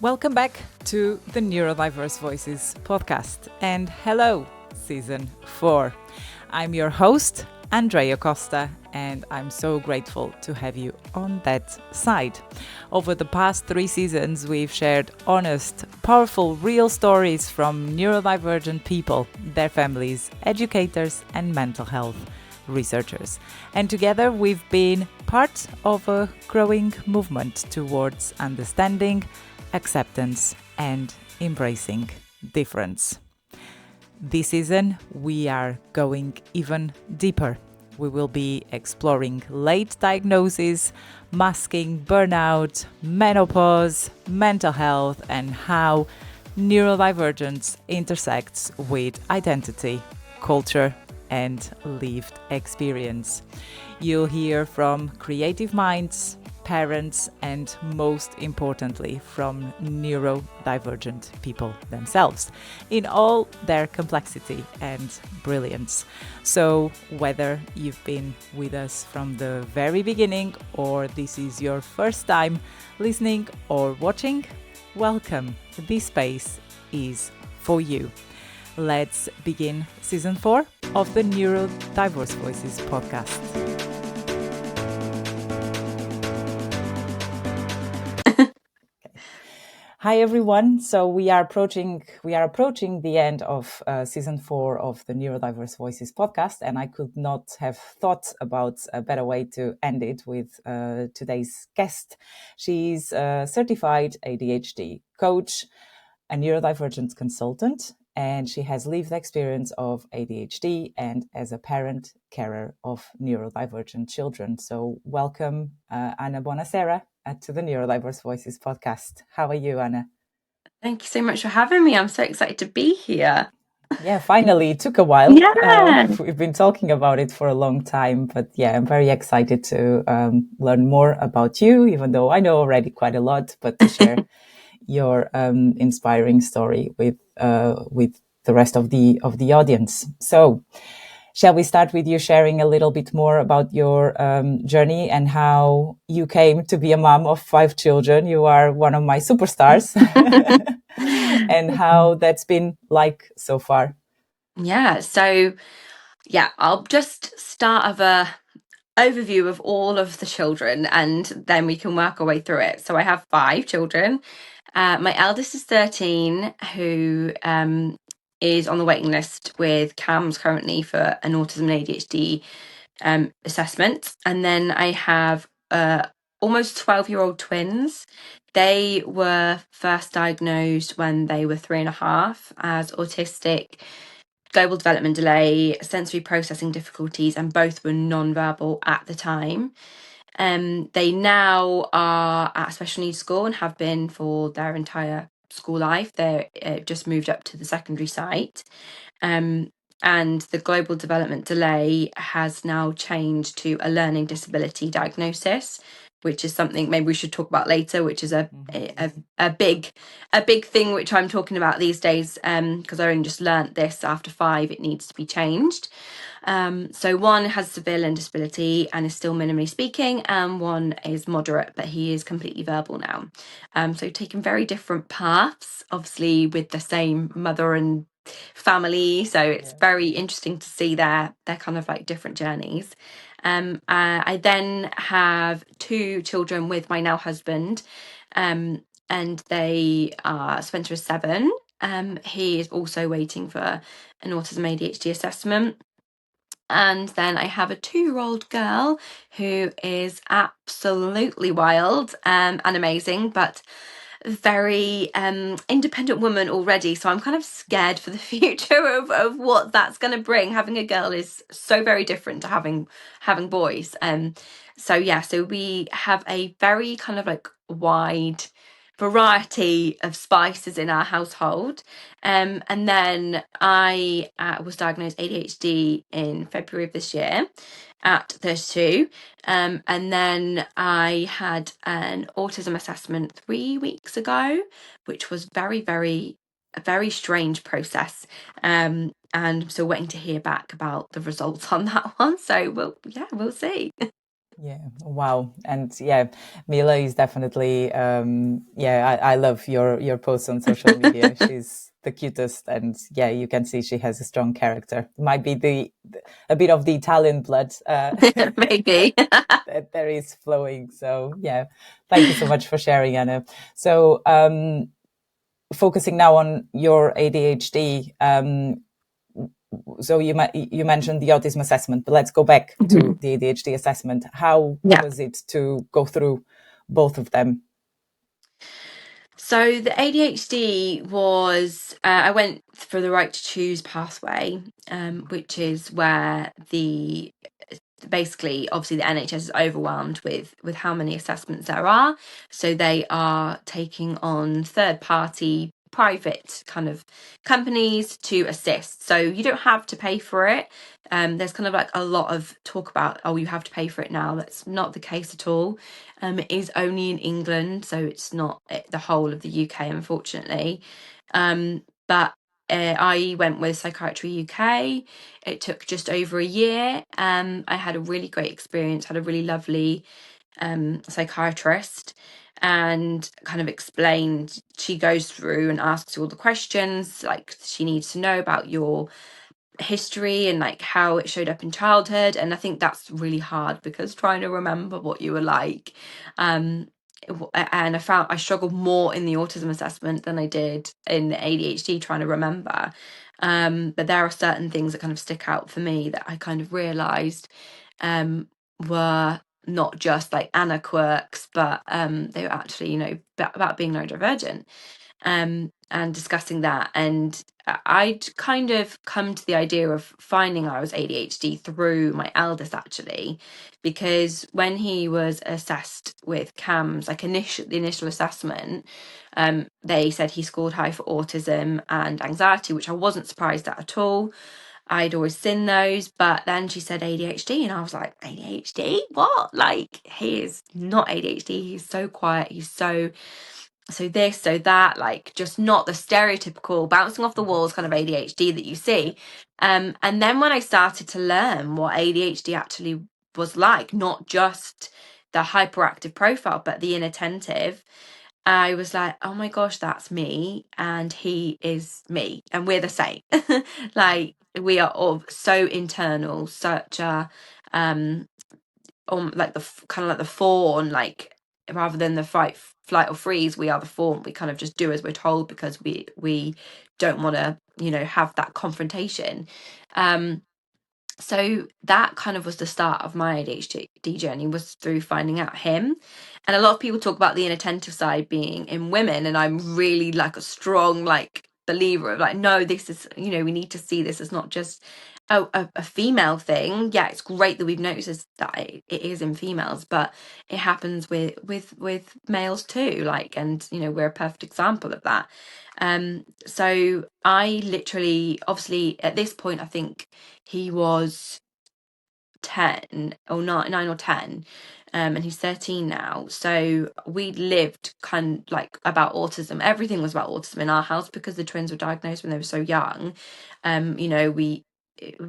Welcome back to the Neurodiverse Voices podcast, and hello, season 4. I'm your host, Andreia Costa, and I'm so grateful to have you on that side. Over the past 3 seasons, we've shared honest, powerful, real stories from neurodivergent people, their families, educators, and mental health researchers. And together, we've been part of a growing movement towards understanding, acceptance, and embracing difference. This season, we are going even deeper. We will be exploring late diagnosis, masking burnout, menopause, mental health, and how neurodivergence intersects with identity, culture, and lived experience. You'll hear from creative minds, parents, and most importantly, from neurodivergent people themselves in all their complexity and brilliance. So whether you've been with us from the very beginning or this is your first time listening or watching, welcome. This space is for you. Let's begin season 4 of the Neurodiverse Voices podcast. Hi everyone. So we are approaching the end of season 4 of the Neurodiverse Voices podcast, and I could not have thought about a better way to end it with today's guest. She's a certified ADHD coach, a neurodivergent consultant, and she has lived experience of ADHD and as a parent carer of neurodivergent children. So welcome, Ana Bonasera, to the Neurodiverse Voices podcast. How are you, Ana? Thank you so much for having me. I'm so excited to be here. Yeah, finally, it took a while. Yeah. We've been talking about it for a long time, but yeah, I'm very excited to learn more about you, even though I know already quite a lot, but to share your inspiring story with the rest of the audience. So, shall we start with you sharing a little bit more about your journey and how you came to be a mom of 5 children? You are one of my superstars. And how that's been like so far. Yeah. So, I'll just start of a overview of all of the children and then we can work our way through it. So I have 5 children. My eldest is 13, who is on the waiting list with CAMS currently for an autism and ADHD assessment. And then I have almost 12-year-old twins. They were first diagnosed when they were 3.5 as autistic, global development delay, sensory processing difficulties, and both were non-verbal at the time. They now are at a special needs school and have been for their entire school life. They're just moved up to the secondary site. And the global development delay has now changed to a learning disability diagnosis, which is something maybe we should talk about later, which is a big thing which I'm talking about these days, because I only just learnt this after 5. It needs to be changed. So one has severe learning disability and is still minimally speaking, and one is moderate, but he is completely verbal now. So taking very different paths, obviously with the same mother and family. So it's very interesting to see their kind of like different journeys. I then have 2 children with my now husband, and they are Spencer is 7. He is also waiting for an autism ADHD assessment. And then I have a 2-year-old girl who is absolutely wild and amazing, but very independent woman already. So I'm kind of scared for the future of what that's going to bring. Having a girl is so very different to having boys. So we have a very kind of like wide variety of spices in our household. And then I was diagnosed ADHD in February of this year at 32. And then I had an autism assessment 3 weeks ago, which was a very strange process. And I'm still waiting to hear back about the results on that one. So we'll see. Yeah, wow. And yeah, Mila is definitely yeah, I love your posts on social media. She's the cutest, and yeah, you can see she has a strong character. Might be a bit of the Italian blood Maybe. that there is flowing. So yeah, thank you so much for sharing, Anna. So focusing now on your ADHD, so you mentioned the autism assessment, but let's go back to Mhm. the ADHD assessment. How Yeah. was it to go through both of them? So the ADHD was, I went for the right to choose pathway, which is where the basically obviously the NHS is overwhelmed with how many assessments there are, so they are taking on third party private kind of companies to assist, so you don't have to pay for it. There's kind of like a lot of talk about, oh, you have to pay for it now. That's not the case at all. It is only in England, so it's not the whole of the UK, unfortunately. But I went with Psychiatry UK. It took just over a year. I had a really great experience, had a really lovely psychiatrist, and kind of explained, she goes through and asks you all the questions like she needs to know about your history and like how it showed up in childhood. And I think that's really hard, because trying to remember what you were like, and I struggled more in the autism assessment than I did in the ADHD, trying to remember. But there are certain things that kind of stick out for me that I kind of realized were not just like Anna quirks, but they were actually, about being neurodivergent, and discussing that. And I'd kind of come to the idea of finding I was ADHD through my eldest, actually, because when he was assessed with CAMS, like the initial assessment, they said he scored high for autism and anxiety, which I wasn't surprised at all. I'd always seen those, but then she said ADHD, and I was like, ADHD? What? Like, he is not ADHD. He's so quiet. He's so this, so that, like, just not the stereotypical bouncing off the walls kind of ADHD that you see. And then when I started to learn what ADHD actually was like, not just the hyperactive profile, but the inattentive, I was like, oh my gosh, that's me, and he is me, and we're the same. Like, we are all so internal, such a like the kind of like the fawn, like, rather than the flight or freeze, we are the fawn. We kind of just do as we're told, because we don't want to, have that confrontation. So that kind of was the start of my ADHD journey, was through finding out him. And a lot of people talk about the inattentive side being in women, and I'm really like a strong like believer of like, no, this is, we need to see this as not just a female thing. Yeah, it's great that we've noticed that it is in females, but it happens with males too, like, and we're a perfect example of that. So I literally, obviously at this point, I think he was 10 or 9 or 10, and he's 13 now. So we lived kind of like about autism. Everything was about autism in our house, because the twins were diagnosed when they were so young. We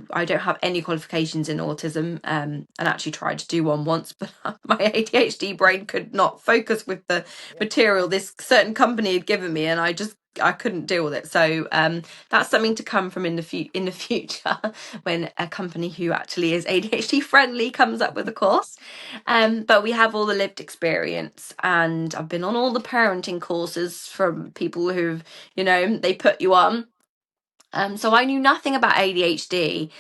I don't have any qualifications in autism, and actually tried to do one once, but my ADHD brain could not focus with the material this certain company had given me, and I couldn't deal with it. So that's something to come from in the future, when a company who actually is ADHD friendly comes up with a course. But we have all the lived experience, and I've been on all the parenting courses from people who've, they put you on. So I knew nothing about ADHD,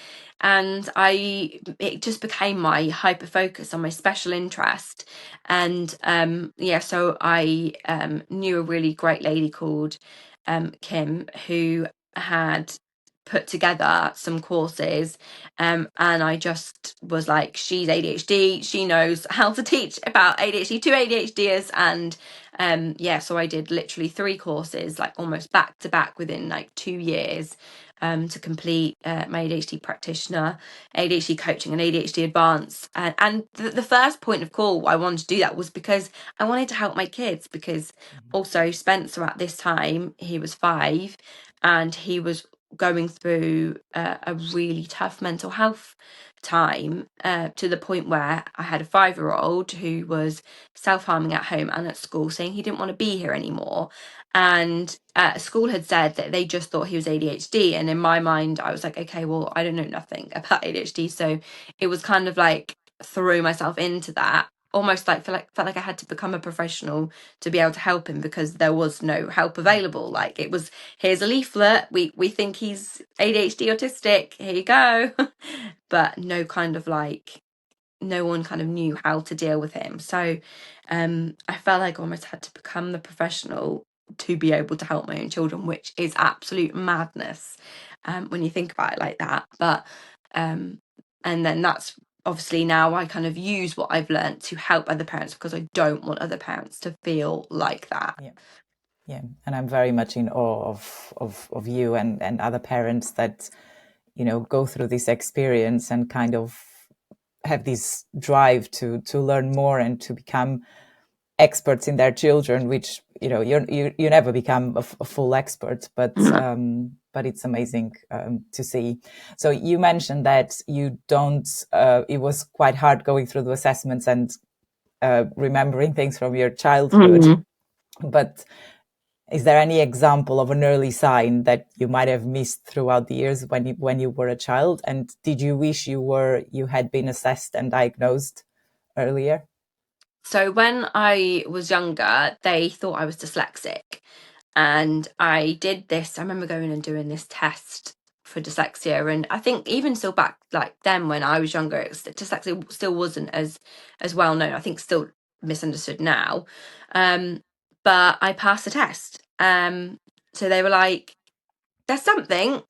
and it just became my hyper focus on my special interest. And so I knew a really great lady called Kim, who had put together some courses, and I just was like, she's ADHD, she knows how to teach about ADHD to ADHDers. And so I did literally 3 courses, like almost back to back, within like 2 years, to complete my ADHD practitioner, ADHD coaching, and ADHD advance. And the first point of call I wanted to do that was because I wanted to help my kids, because also Spencer, at this time, he was 5, and he was going through a really tough mental health time, to the point where I had a 5-year-old who was self-harming at home and at school, saying he didn't want to be here anymore. And school had said that they just thought he was ADHD. And in my mind, I was like, okay, well, I don't know nothing about ADHD. So it was kind of like threw myself into that, almost like felt like I had to become a professional to be able to help him, because there was no help available. Like, it was, here's a leaflet, we think he's ADHD autistic, here you go. But no kind of like, no one kind of knew how to deal with him. So I felt like I almost had to become the professional to be able to help my own children, which is absolute madness when you think about it like that. But and then that's obviously now I kind of use what I've learned to help other parents, because I don't want other parents to feel like that. Yeah, and I'm very much in awe of you and other parents that, you know, go through this experience and kind of have this drive to learn more and to become experts in their children, which, you know, you never become a full expert, but it's amazing to see. So you mentioned that you don't, it was quite hard going through the assessments and remembering things from your childhood, but is there any example of an early sign that you might have missed throughout the years when you were a child? And did you wish you had been assessed and diagnosed earlier? So when I was younger, they thought I was dyslexic. And I did this, I remember going and doing this test for dyslexia. And I think even still back like then when I was younger, dyslexia still wasn't as well known. I think still misunderstood now. But I passed the test. So they were like, there's something,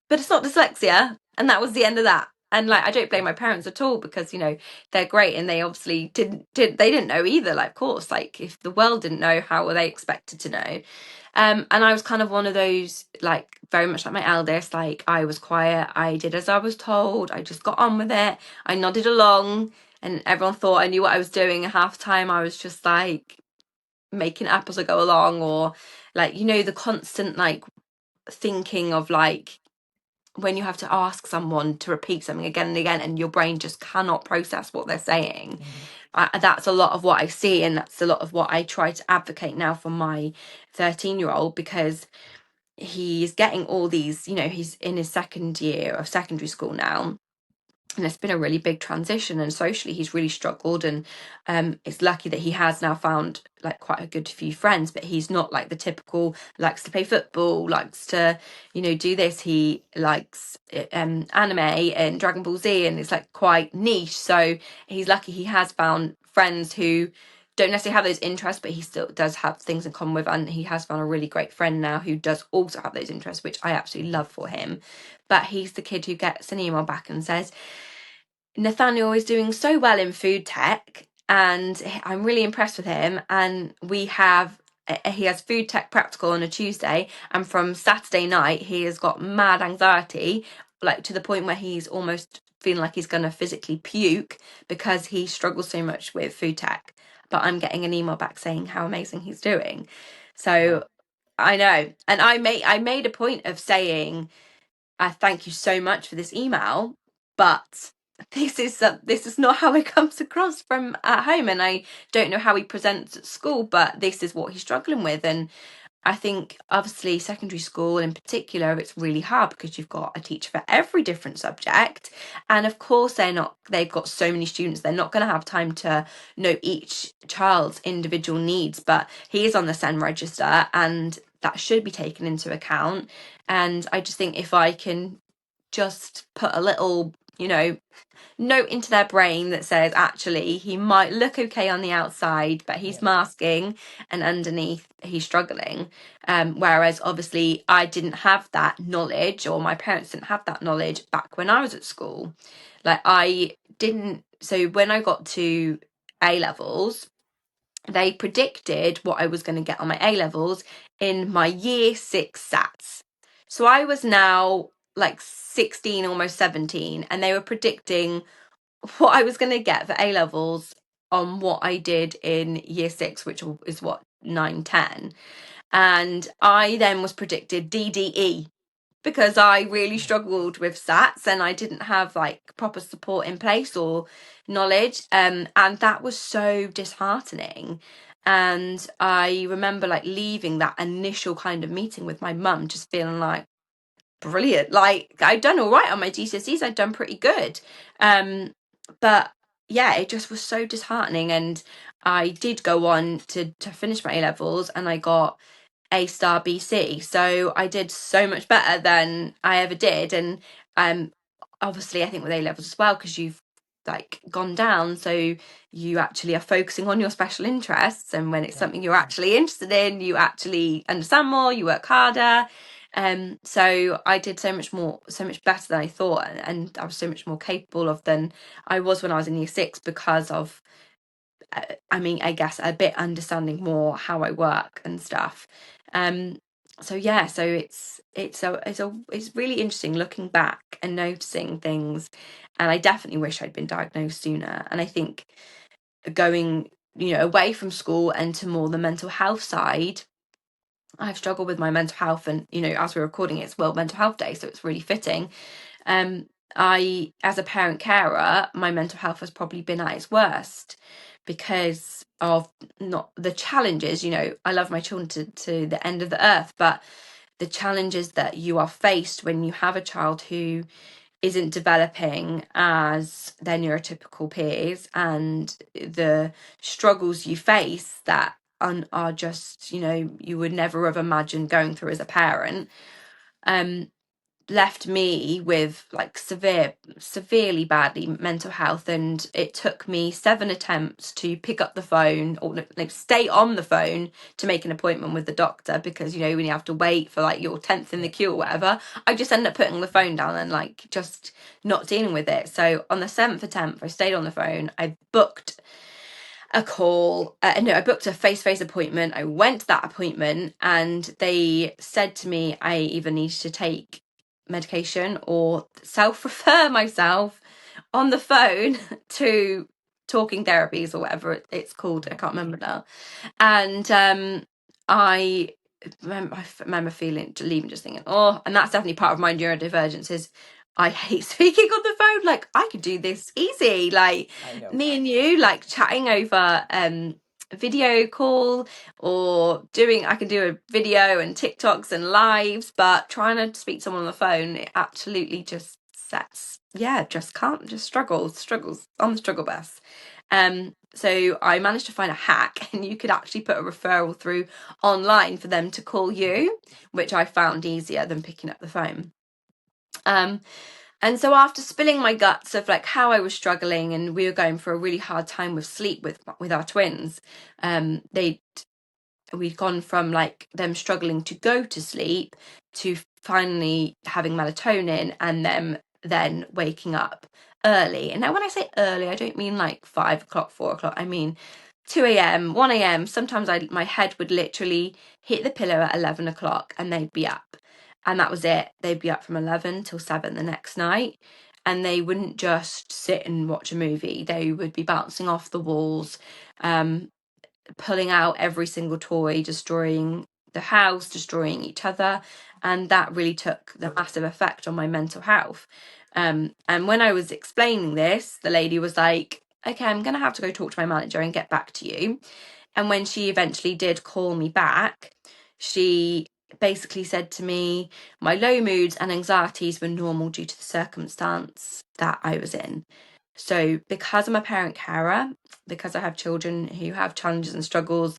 but it's not dyslexia. And that was the end of that. And like, I don't blame my parents at all, because, you know, they're great, and they obviously they didn't know either. Like, of course, like, if the world didn't know, how were they expected to know? And I was kind of one of those, like, very much like my eldest, like, I was quiet, I did as I was told, I just got on with it, I nodded along, and everyone thought I knew what I was doing, and half the time I was just like making it up as I go along, or like, you know, the constant like thinking of like when you have to ask someone to repeat something again and again and your brain just cannot process what they're saying. That's a lot of what I see, and that's a lot of what I try to advocate now for my 13-year-old, because he's getting all these, you know, he's in his second year of secondary school now, and it's been a really big transition, and socially he's really struggled. And it's lucky that he has now found like quite a good few friends, but he's not like the typical likes to play football, likes to, you know, do this. He likes anime and Dragon Ball Z, and it's like quite niche. So he's lucky he has found friends who don't necessarily have those interests, but he still does have things in common with, and he has found a really great friend now who does also have those interests, which I absolutely love for him. But he's the kid who gets an email back and says, Nathaniel is doing so well in food tech, and I'm really impressed with him. And he has food tech practical on a Tuesday, and from Saturday night he has got mad anxiety, like to the point where he's almost feeling like he's going to physically puke because he struggles so much with food tech. But I'm getting an email back saying how amazing he's doing. So I know, and I made a point of saying, I thank you so much for this email, but this is not how it comes across from at home, and I don't know how he presents at school, but this is what he's struggling with. And I think obviously secondary school in particular, it's really hard because you've got a teacher for every different subject, and of course they've got so many students, they're not going to have time to know each child's individual needs. But he is on the SEN register, and that should be taken into account. And I just think if I can just put a little, you know, note into their brain that says actually he might look okay on the outside, but he's masking, and underneath he's struggling. Whereas obviously I didn't have that knowledge, or my parents didn't have that knowledge back when I was at school. Like I didn't. So when I got to A levels, they predicted what I was going to get on my A levels in my year 6 SATs. So I was now like 16, almost 17, and they were predicting what I was going to get for A levels on what I did in year 6, which is what, 9, 10. And I then was predicted DDE. because I really struggled with SATs and I didn't have like proper support in place or knowledge, and that was so disheartening. And I remember like leaving that initial kind of meeting with my mum just feeling like, brilliant, like I'd done all right on my GCSEs, I'd done pretty good, but yeah, it just was so disheartening. And I did go on to finish my A levels, and I got A star BC, so I did so much better than I ever did. And obviously I think with A levels as well, because you've like gone down, so you actually are focusing on your special interests, and when it's something you're actually interested in, you actually understand more, you work harder. So I did so much better than I thought, and I was so much more capable of than I was when I was in year 6, because of I guess a bit understanding more how I work and stuff. So yeah, so it's really interesting looking back and noticing things, and I definitely wish I'd been diagnosed sooner. And I think going, away from school and to more the mental health side, I've struggled with my mental health, and as we're recording, it's World Mental Health Day, so it's really fitting. I, as a parent carer, my mental health has probably been at its worst because of not the challenges. I love my children to the end of the earth, but the challenges that you are faced when you have a child who isn't developing as their neurotypical peers, and the struggles you face that are just, you would never have imagined going through as a parent, left me with like severely badly mental health. And it took me 7 attempts to pick up the phone, or like stay on the phone, to make an appointment with the doctor, because when you have to wait for like your 10th in the queue or whatever, I just ended up putting the phone down and like just not dealing with it. So on the 7th attempt, I stayed on the phone. I booked a call, I booked a face-to-face appointment. I went to that appointment, and they said to me I either needed to take medication or self-refer myself on the phone to talking therapies or whatever it's called. I can't remember now. And I remember leaving just thinking, oh, and that's definitely part of my neurodivergence, is I hate speaking on the phone. Like, I could do this easy, like me and you, like chatting over video call, or I can do a video and TikToks and lives, but trying to speak to someone on the phone, it absolutely just struggles on the struggle bus. So I managed to find a hack, and you could actually put a referral through online for them to call you, which I found easier than picking up the phone. And so after spilling my guts of like how I was struggling, and we were going for a really hard time with sleep with our twins, we'd gone from like them struggling to go to sleep to finally having melatonin, and them then waking up early. And now when I say early, I don't mean like 5 o'clock, 4 o'clock. I mean 2 a.m, 1 a.m. Sometimes my head would literally hit the pillow at 11 o'clock and they'd be up. And that was it. They'd be up from 11 till 7 the next night. And they wouldn't just sit and watch a movie. They would be bouncing off the walls, pulling out every single toy, destroying the house, destroying each other. And that really took the massive effect on my mental health. And when I was explaining this, the lady was like, okay, I'm going to have to go talk to my manager and get back to you. And when she eventually did call me back, she basically said to me, my low moods and anxieties were normal due to the circumstance that I was in. So because I'm a parent carer, because I have children who have challenges and struggles,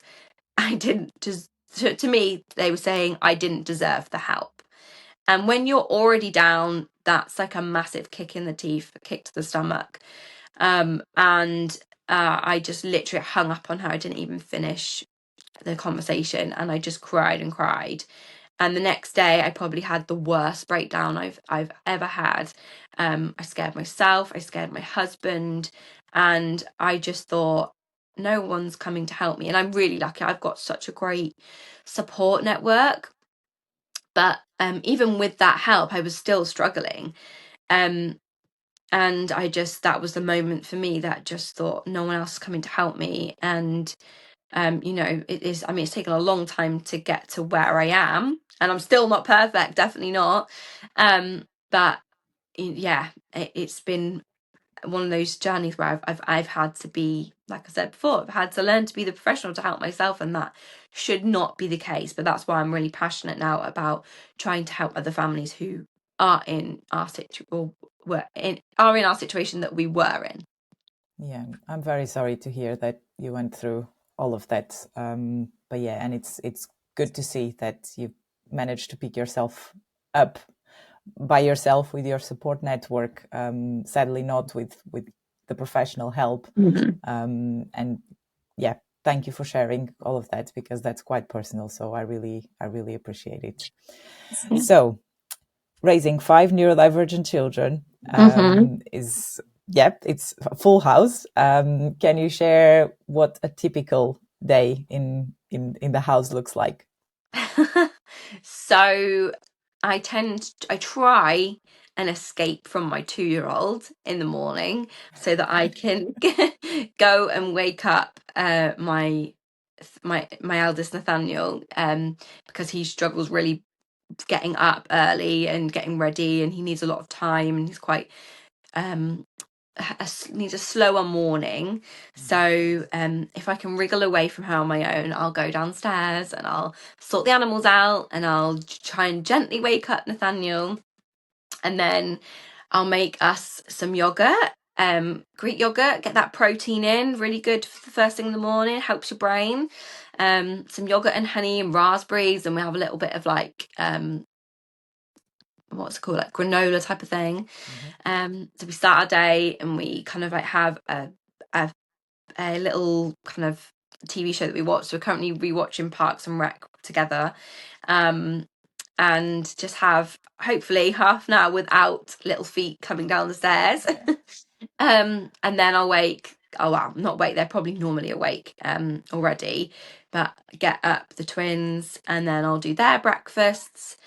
I didn't just, to me, they were saying I didn't deserve the help. And when you're already down, that's like a massive kick in the teeth, a kick to the stomach. And I just literally hung up on her. I didn't even finish the conversation, and I just cried and cried. And the next day I probably had the worst breakdown I've ever had. I scared myself, I scared my husband, and I just thought, no one's coming to help me. And I'm really lucky, I've got such a great support network. But even with that help, I was still struggling. And that was the moment for me that just thought, no one else is coming to help me. And it's taken a long time to get to where I am. and I'm still not perfect, definitely not. But yeah, it's been one of those journeys where I've had to be, like I said before, I've had to learn to be the professional to help myself, and that should not be the case. But that's why I'm really passionate now about trying to help other families who are in our situation that we were in. Yeah, I'm very sorry to hear that you went through all of that. But yeah, and it's good to see that you managed to pick yourself up by yourself with your support network. Sadly, not with the professional help. And yeah, thank you for sharing all of that, because that's quite personal. So I really appreciate it. So raising 5 neurodivergent children is, yep, it's a full house. Can you share what a typical day in the house looks like? So I try and escape from my 2-year-old in the morning so that I can go and wake up my eldest Nathaniel, because he struggles really getting up early and getting ready, and he needs a lot of time, and he's quite needs a slower morning. So if I can wriggle away from her on my own, I'll go downstairs and I'll sort the animals out, and I'll try and gently wake up Nathaniel, and then I'll make us some yogurt, Greek yogurt, get that protein in, really good for the first thing in the morning, helps your brain. Some yogurt and honey and raspberries, and we have a little bit of like what's it called, like granola type of thing. So we start our day and we kind of like have a little kind of TV show that we watch. So we're currently rewatching Parks and Rec together, and just have hopefully half an hour without little feet coming down the stairs. And then I'll wake. Oh well, not wake. They're probably normally awake already, but get up the twins, and then I'll do their breakfasts.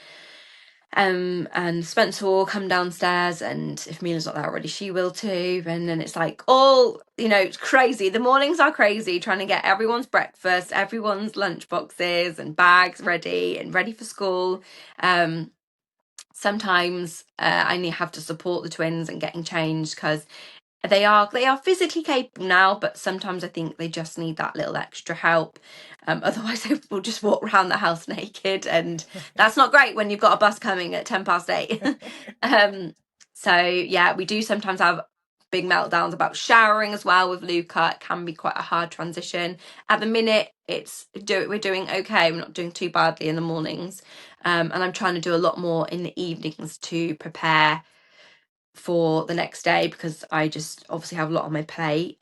And Spencer will come downstairs, and if Mila's not there already, she will too. And then it's like it's crazy. The mornings are crazy, trying to get everyone's breakfast, everyone's lunch boxes and bags ready and ready for school. Sometimes I have to support the twins and getting changed, because they are physically capable now, but sometimes I think they just need that little extra help. Otherwise they will just walk around the house naked, and that's not great when you've got a bus coming at 8:10. So yeah, we do sometimes have big meltdowns about showering as well with Luca. It can be quite a hard transition. At the minute we're doing okay, we're not doing too badly in the mornings, and I'm trying to do a lot more in the evenings to prepare for the next day, because I just obviously have a lot on my plate.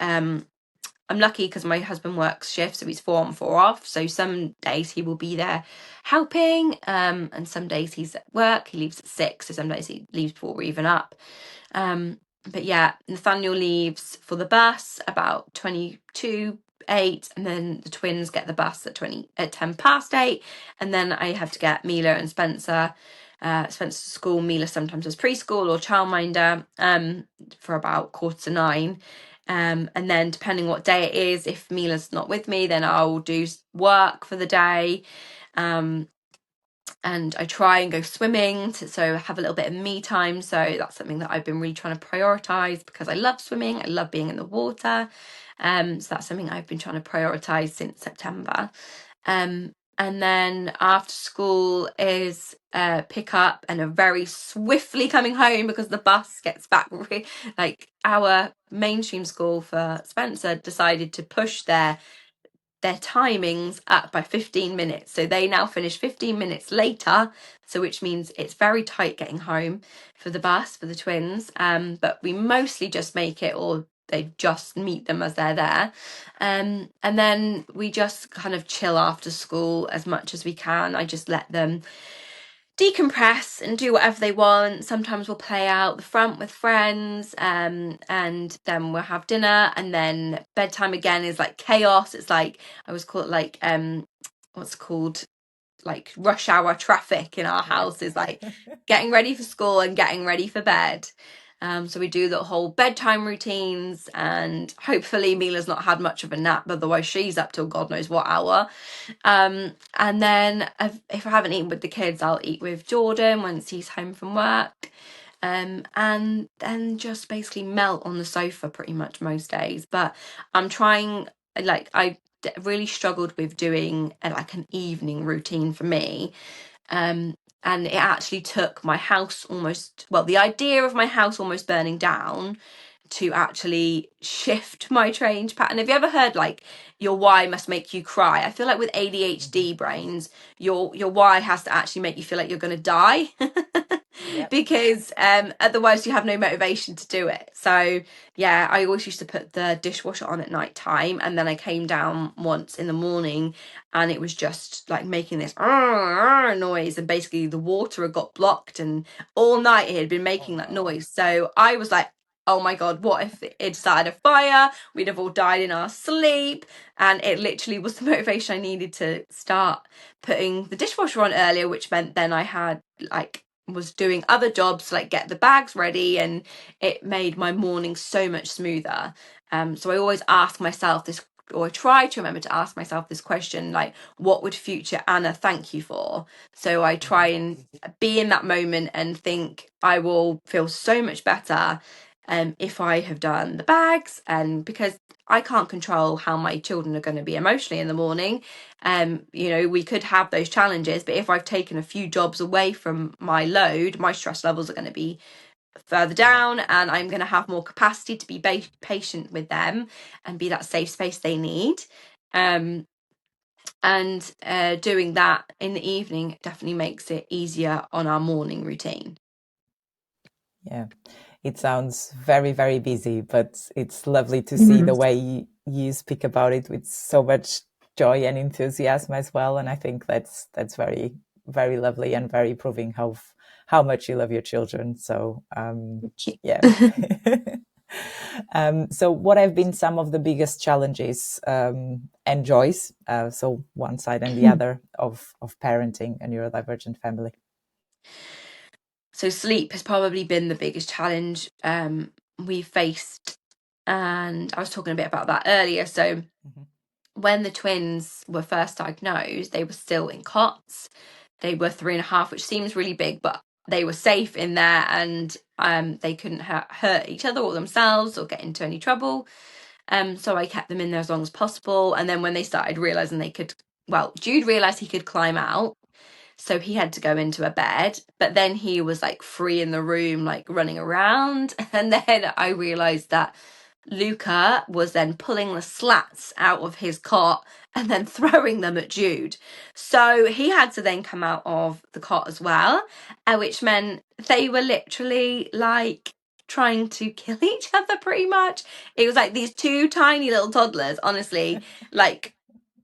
I'm lucky because my husband works shifts, so he's 4 on 4 off. So some days he will be there helping, and some days he's at work. He leaves at 6, so some days he leaves before we're even up. But yeah, Nathaniel leaves for the bus about 8, and then the twins get the bus at 8:10, and then I have to get Mila and Spencer to school. Mila sometimes has preschool or childminder for about 9:15. And then depending what day it is, if Mila's not with me, then I'll do work for the day. And I try and go swimming, so have a little bit of me time. So that's something that I've been really trying to prioritize, because I love swimming, I love being in the water. So that's something I've been trying to prioritize since September. And then after school is pick up, and a very swiftly coming home, because the bus gets back. Like our mainstream school for Spencer decided to push their timings up by 15 minutes, so they now finish 15 minutes later, so which means it's very tight getting home for the bus for the twins. But we mostly just make it, or they just meet them as they're there, and then we just kind of chill after school as much as we can. I just let them decompress and do whatever they want. Sometimes we'll play out the front with friends, and then we'll have dinner, and then bedtime again is like chaos. It's like, I always call it like what's called like rush hour traffic in our house, is like getting ready for school and getting ready for bed. So we do the whole bedtime routines, and hopefully Mila's not had much of a nap, otherwise she's up till God knows what hour. And then if I haven't eaten with the kids, I'll eat with Jordan once he's home from work. And then just basically melt on the sofa pretty much most days. But I'm trying, like, I really struggled with doing like an evening routine for me. And it actually took my house the idea of my house almost burning down to actually shift my change pattern. Have you ever heard like your why must make you cry? I feel like with ADHD brains, your why has to actually make you feel like you're going to die. Yep. Because otherwise you have no motivation to do it. So yeah, I always used to put the dishwasher on at night time, and then I came down once in the morning and it was just like making this noise, and basically the water had got blocked, and all night it had been making that noise. So I was like, oh my God, what if it started a fire? We'd have all died in our sleep. And it literally was the motivation I needed to start putting the dishwasher on earlier, which meant then I had was doing other jobs, like get the bags ready, and it made my morning so much smoother. So I always ask myself this, or I try to remember to ask myself this question, like, what would future Anna thank you for? So I try and be in that moment and think I will feel so much better if I have done the bags, and because I can't control how my children are going to be emotionally in the morning. We could have those challenges, but if I've taken a few jobs away from my load, my stress levels are going to be further down, and I'm going to have more capacity to be patient with them and be that safe space they need. And doing that in the evening definitely makes it easier on our morning routine. Yeah, it sounds very, very busy, but it's lovely to see the way you speak about it with so much joy and enthusiasm as well. And I think that's very, very lovely and very proving how much you love your children. So yeah. So what have been some of the biggest challenges and joys, so one side and the other, of parenting a neurodivergent family? So sleep has probably been the biggest challenge we faced, and I was talking a bit about that earlier. So when the twins were first diagnosed, they were still in cots. They were 3.5, which seems really big, but they were safe in there, and they couldn't hurt each other or themselves or get into any trouble. So I kept them in there as long as possible. And then when they started realizing Jude realized he could climb out. So he had to go into a bed, but then he was like free in the room, like running around. And then I realized that Luca was then pulling the slats out of his cot and then throwing them at Jude. So he had to then come out of the cot as well, which meant they were literally like trying to kill each other pretty much. It was like these two tiny little toddlers, honestly, like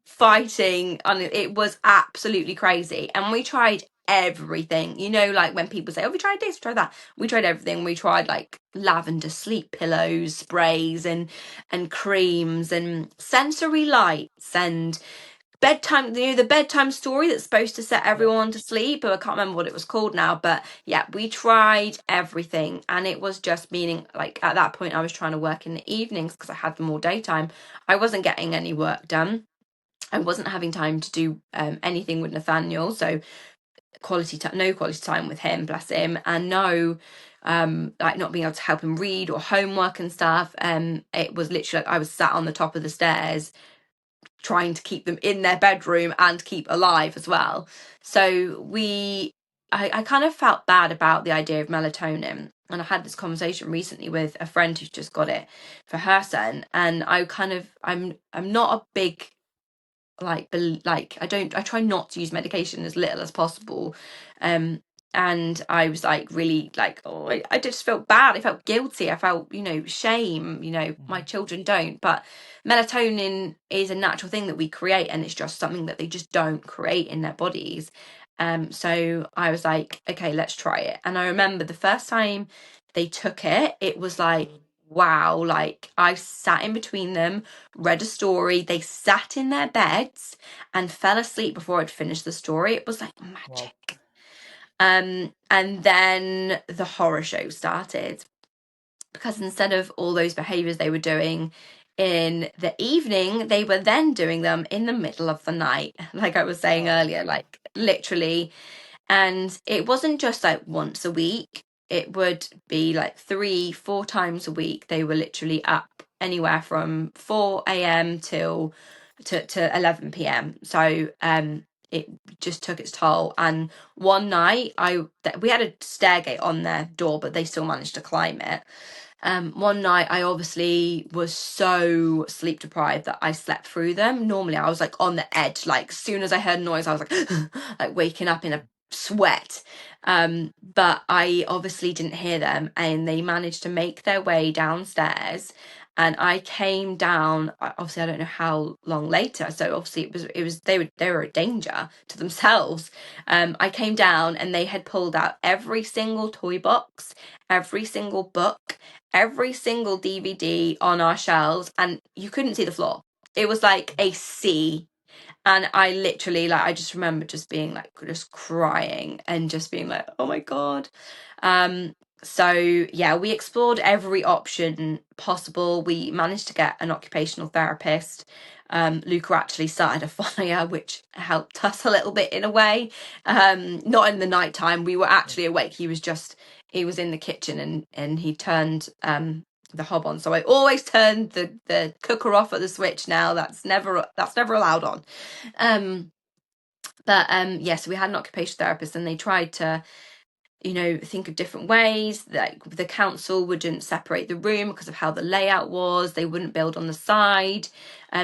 fighting on it. It was absolutely crazy. And we tried everything, like when people say, oh, we tried this, we tried that, we tried everything. We tried like lavender sleep pillows, sprays, and creams, and sensory lights, and bedtime, the bedtime story that's supposed to set everyone to sleep, but I can't remember what it was called now. But yeah, we tried everything, and it was just meaning, like, at that point I was trying to work in the evenings because I had them all daytime. I wasn't getting any work done. I wasn't having time to do anything with Nathaniel, so no quality time with him, bless him, and no like not being able to help him read or homework and stuff. It was literally like I was sat on the top of the stairs trying to keep them in their bedroom and keep alive as well. So I kind of felt bad about the idea of melatonin. And I had this conversation recently with a friend who's just got it for her son, and I'm not a big I try not to use medication as little as possible. And I was like really like, oh, I just felt bad. I felt guilty. I felt, shame. My children don't, but melatonin is a natural thing that we create, and it's just something that they just don't create in their bodies. So I was like, okay, let's try it. And I remember the first time they took it, it was like, wow, like I sat in between them, read a story, they sat in their beds and fell asleep before I'd finished the story. It was like magic. Wow. And then the horror show started. because instead of all those behaviors they were doing in the evening, they were then doing them in the middle of the night, like I was saying earlier, like literally. And it wasn't just like once a week, it would be like 3-4 times a week. They were literally up anywhere from 4 a.m. till to 11 p.m. So it just took its toll. And one night we had a stair gate on their door, but they still managed to climb it. One night I obviously was so sleep deprived that I slept through them. Normally I was like on the edge, like as soon as I heard noise I was like like waking up in a sweat. But I obviously didn't hear them, and they managed to make their way downstairs, and I came down, obviously I don't know how long later, so obviously it was they were a danger to themselves. I came down and they had pulled out every single toy box, every single book, every single DVD on our shelves, and you couldn't see the floor. It was like a sea. And I literally, like, I just remember just being like, just crying and just being like, oh my God. So yeah, we explored every option possible. We managed to get an occupational therapist. Luca actually started a fire, which helped us a little bit in a way. Not in the nighttime. We were actually awake. He was in the kitchen, and he turned the hob on. So I always turn the cooker off at the switch now. That's never allowed on. So we had an occupational therapist, and they tried to think of different ways. Like the council wouldn't separate the room because of how the layout was. They wouldn't build on the side,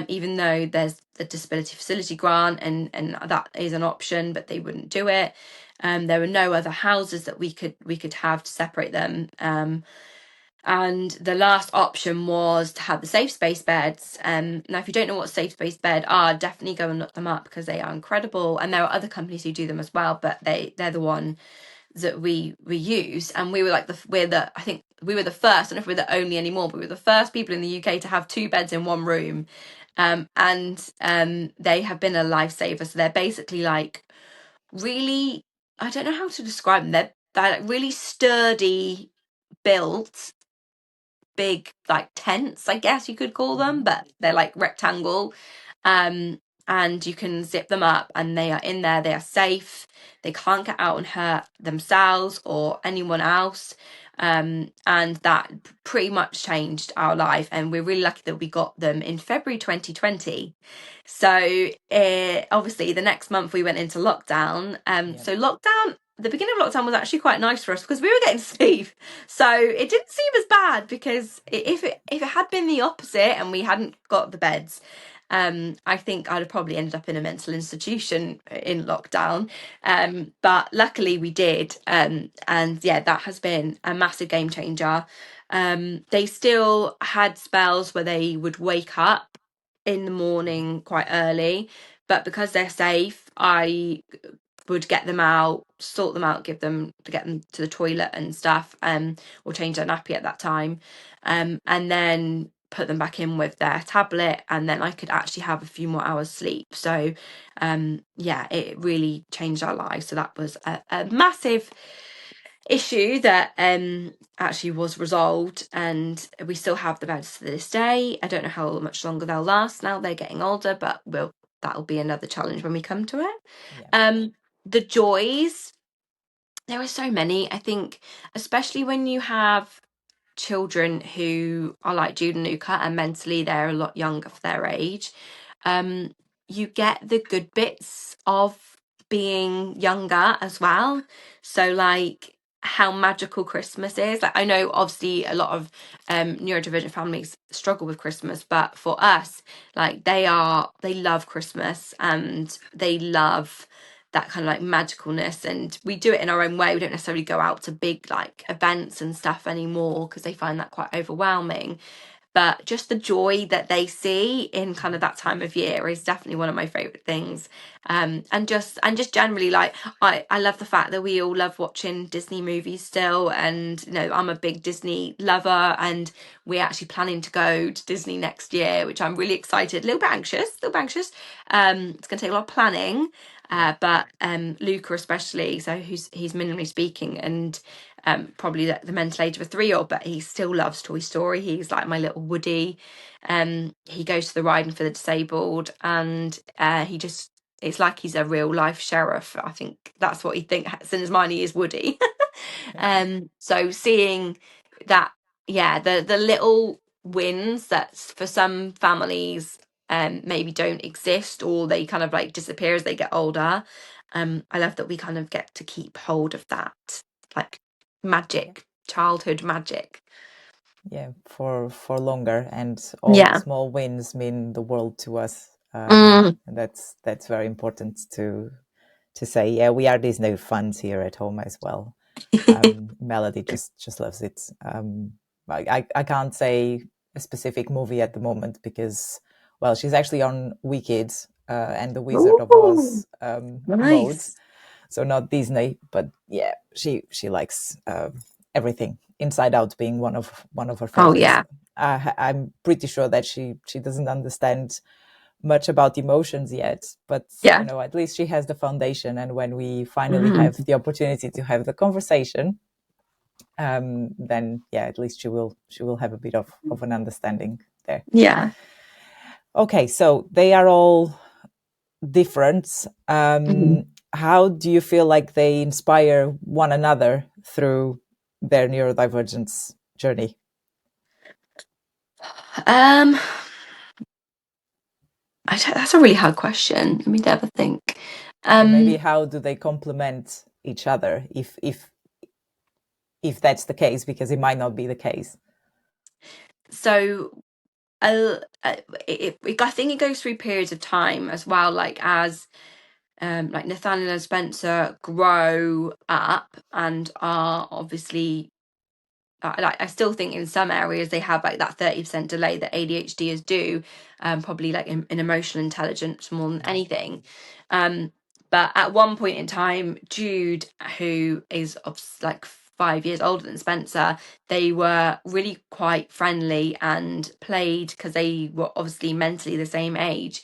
even though there's the disability facility grant and that is an option, but they wouldn't do it. There were no other houses that we could have to separate them. And the last option was to have the safe space beds. Now, if you don't know what safe space bed are, definitely go and look them up because they are incredible. And there are other companies who do them as well, but they're the one that we use. And we were like I think we were the first, I don't know if we're the only anymore, but we were the first people in the UK to have 2 beds in one room. And they have been a lifesaver. So they're basically like really, I don't know how to describe them. They're like really sturdy built big like tents, I guess you could call them, but they're like rectangle. And you can zip them up and they are in there, they are safe, they can't get out and hurt themselves or anyone else. And that pretty much changed our life, and we're really lucky that we got them in February 2020. So obviously the next month we went into lockdown. So lockdown, the beginning of lockdown was actually quite nice for us because we were getting to sleep. So it didn't seem as bad, because if it had been the opposite and we hadn't got the beds, I think I'd have probably ended up in a mental institution in lockdown. But luckily we did. And yeah, that has been a massive game changer. They still had spells where they would wake up in the morning quite early, but because they're safe, I would get them out, sort them out, get them to the toilet and stuff, or change their nappy at that time, and then put them back in with their tablet, and then I could actually have a few more hours sleep. So it really changed our lives. So that was a massive issue that actually was resolved, and we still have the beds to this day. I don't know how much longer they'll last now, they're getting older, but that'll be another challenge when we come to it. The joys, there are so many. I think especially when you have children who are like Jude and Luca and mentally they're a lot younger for their age, you get the good bits of being younger as well. So like how magical Christmas is. Like I know obviously a lot of neurodivergent families struggle with Christmas, but for us, like they love Christmas and they love that kind of like magicalness, and we do it in our own way. We don't necessarily go out to big like events and stuff anymore because they find that quite overwhelming. But just the joy that they see in kind of that time of year is definitely one of my favorite things. And just generally, like I love the fact that we all love watching Disney movies still, and I'm a big Disney lover, and we're actually planning to go to Disney next year, which I'm really excited, a little bit anxious. It's going to take a lot of planning, But Luca especially, so he's minimally speaking, and probably the mental age of a 3-year-old, but he still loves Toy Story. He's like my little Woody. He goes to the riding for the disabled, and it's like he's a real life sheriff. I think that's what he thinks in his mind. He is Woody. So seeing that, yeah, the little wins that for some families maybe don't exist, or they kind of like disappear as they get older. I love that we kind of get to keep hold of that, like magic, childhood magic. Yeah, for longer, and all the small wins mean the world to us. And that's very important to say. Yeah, we are Disney fans here at home as well. Melody just loves it. I can't say a specific movie at the moment because, well, she's actually on Wicked and the Wizard of Oz mode, so not Disney, but yeah, she likes everything. Inside Out being one of her favorites. Oh yeah. I'm pretty sure that she doesn't understand much about emotions yet, but at least she has the foundation, and when we finally have the opportunity to have the conversation, then at least she will have a bit of an understanding there. Okay, so they are all different. How do you feel like they inspire one another through their neurodivergence journey? That's a really hard question. Let me ever think. Or maybe how do they complement each other, if that's the case, because it might not be the case. So I think it goes through periods of time as well, like as like Nathaniel and Spencer grow up and are obviously I still think in some areas they have like that 30% delay that ADHDers do, probably like in emotional intelligence more than anything. But at one point in time, Jude, who is like 5 years older than Spencer, they were really quite friendly and played because they were obviously mentally the same age.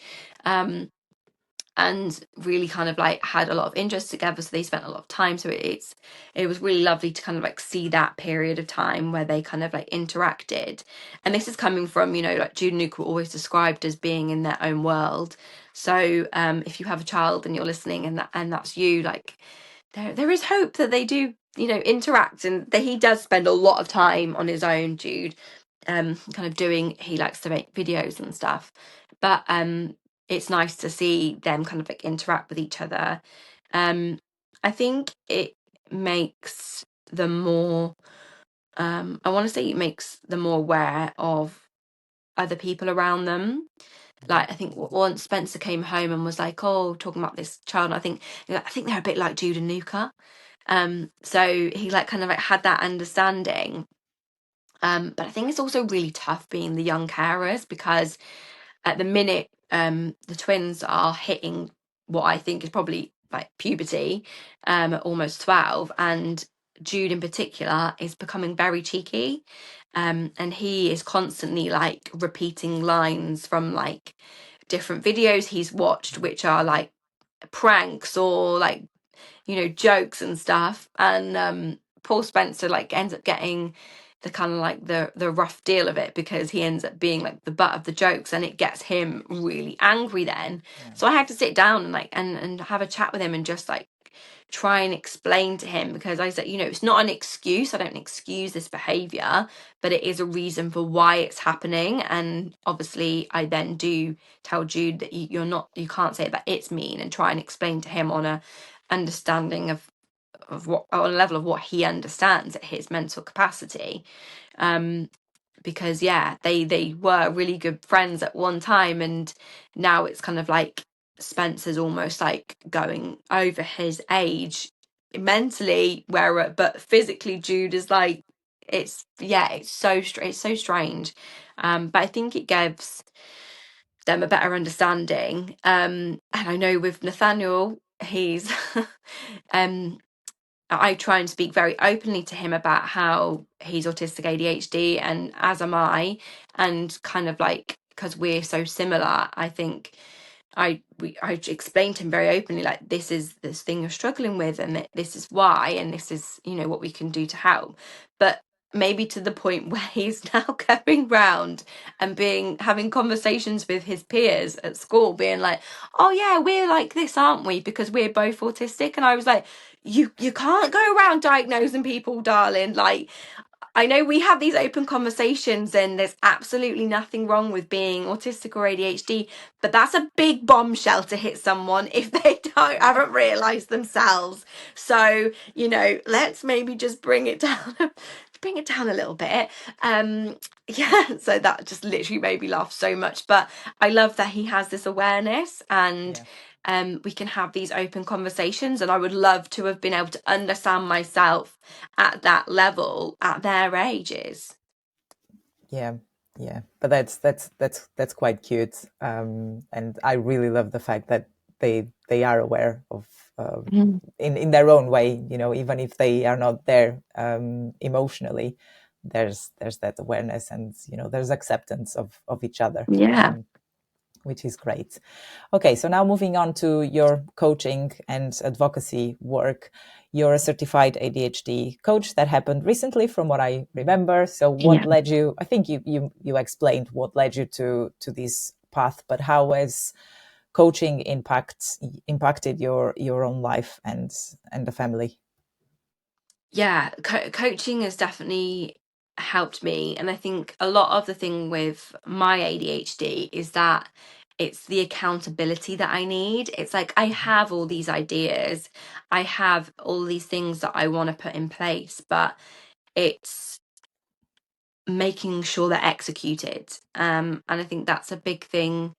And really kind of like had a lot of interest together, so they spent a lot of time. So it was really lovely to kind of like see that period of time where they kind of like interacted. And this is coming from, like Jude and Luke were always described as being in their own world. So if you have a child and you're listening and that's you, like there is hope that they do interact, and that he does spend a lot of time on his own, Jude, kind of he likes to make videos and stuff, but it's nice to see them kind of like interact with each other. I think it makes them more I want to say it makes them more aware of other people around them. Like I think once Spencer came home and was like, oh, talking about this child, I think they're a bit like Jude and Luca. So he like kind of like had that understanding. But I think it's also really tough being the young carers, because at the minute the twins are hitting what I think is probably like puberty, at almost 12, and Jude in particular is becoming very cheeky, and he is constantly like repeating lines from like different videos he's watched, which are like pranks or like jokes and stuff. And Paul Spencer like ends up getting the kind of like the rough deal of it, because he ends up being like the butt of the jokes, and it gets him really angry then. So I had to sit down and like and have a chat with him and just like try and explain to him, because I said, it's not an excuse. I don't excuse this behavior, but it is a reason for why it's happening. And obviously I then do tell Jude that you can't say that it's mean, and try and explain to him on a understanding of what, on a level of what he understands at his mental capacity. Because they were really good friends at one time, and now it's kind of like Spencer's almost like going over his age mentally, but physically Jude is like, it's so strange. But I think it gives them a better understanding. And I know with Nathaniel, he's I try and speak very openly to him about how he's autistic ADHD, and as am I, and kind of like, because we're so similar, I think I explained to him very openly, like, this is this thing you're struggling with, and this is why, and this is, you know, what we can do to help. But maybe to the point where he's now going round and having conversations with his peers at school, being like, oh yeah, we're like this, aren't we, because we're both autistic. And I was like, you can't go around diagnosing people, darling. Like, I know we have these open conversations and there's absolutely nothing wrong with being autistic or ADHD, but that's a big bombshell to hit someone if they haven't realized themselves. So, you know, let's maybe just bring it down a little bit. Yeah, so that just literally made me laugh so much. But I love that he has this awareness, and we can have these open conversations, and I would love to have been able to understand myself at that level at their ages. Yeah, but that's quite cute, and I really love the fact that they are aware of in their own way, you know, even if they are not there emotionally, there's that awareness, and you know, there's acceptance of each other. Which is great. Okay, so now moving on to your coaching and advocacy work. You're a certified ADHD coach. That happened recently, from what I remember. So what led you, I think you explained what led you to this path, but how has coaching impacted your own life and the family? Yeah, coaching has definitely helped me. And I think a lot of the thing with my ADHD is that it's the accountability that I need. It's like, I have all these ideas, I have all these things that I want to put in place, but it's making sure they're executed. And I think that's a big thing,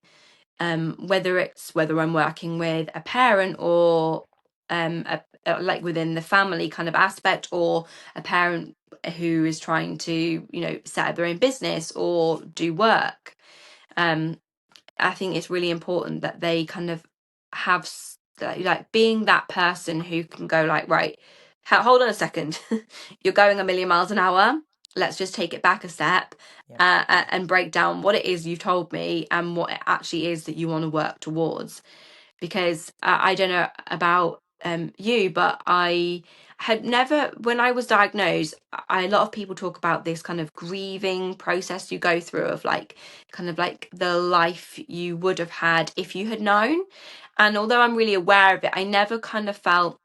whether I'm working with a parent or like within the family kind of aspect, or a parent who is trying to, you know, set up their own business or do work. I think it's really important that they kind of have like being that person who can go like, right, hold on a second, you're going a million miles an hour. Let's just take it back a step and break down what it is you've told me and what it actually is that you want to work towards. Because I don't know about you, but I had never, when I was diagnosed, a lot of people talk about this kind of grieving process you go through of like, kind of like the life you would have had if you had known. And although I'm really aware of it, I never kind of felt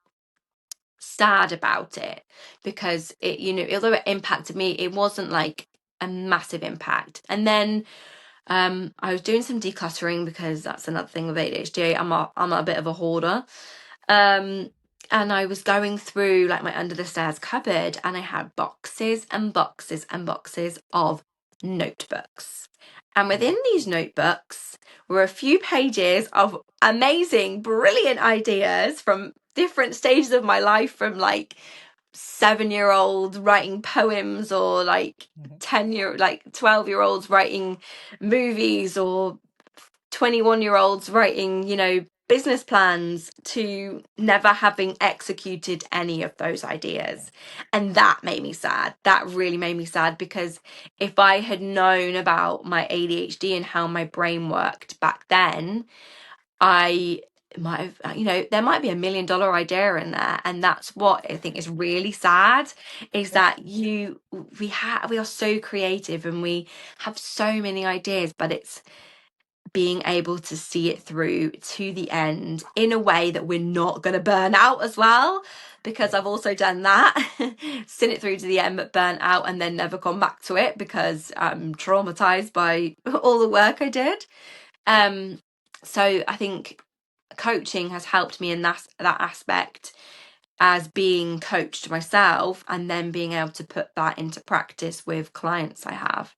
sad about it, because it, you know, although it impacted me, it wasn't like a massive impact. And then I was doing some decluttering, because that's another thing with ADHD. I'm a bit of a hoarder. And I was going through like my under the stairs cupboard, and I had boxes and boxes and boxes of notebooks. And within these notebooks were a few pages of amazing, brilliant ideas from different stages of my life, from like 7-year-olds writing poems, or like 12-year-olds writing movies, or 21-year-olds writing, you know, business plans, to never having executed any of those ideas. And that made me sad. That really made me sad, because if I had known about my ADHD and how my brain worked back then, I might have, you know, there might be $1 million idea in there. And that's what I think is really sad, is that we are so creative and we have so many ideas, but it's being able to see it through to the end in a way that we're not going to burn out as well, because I've also done that. Seen it through to the end but burnt out, and then never gone back to it because I'm traumatized by all the work I did. So I think coaching has helped me in that aspect, as being coached myself and then being able to put that into practice with clients I have.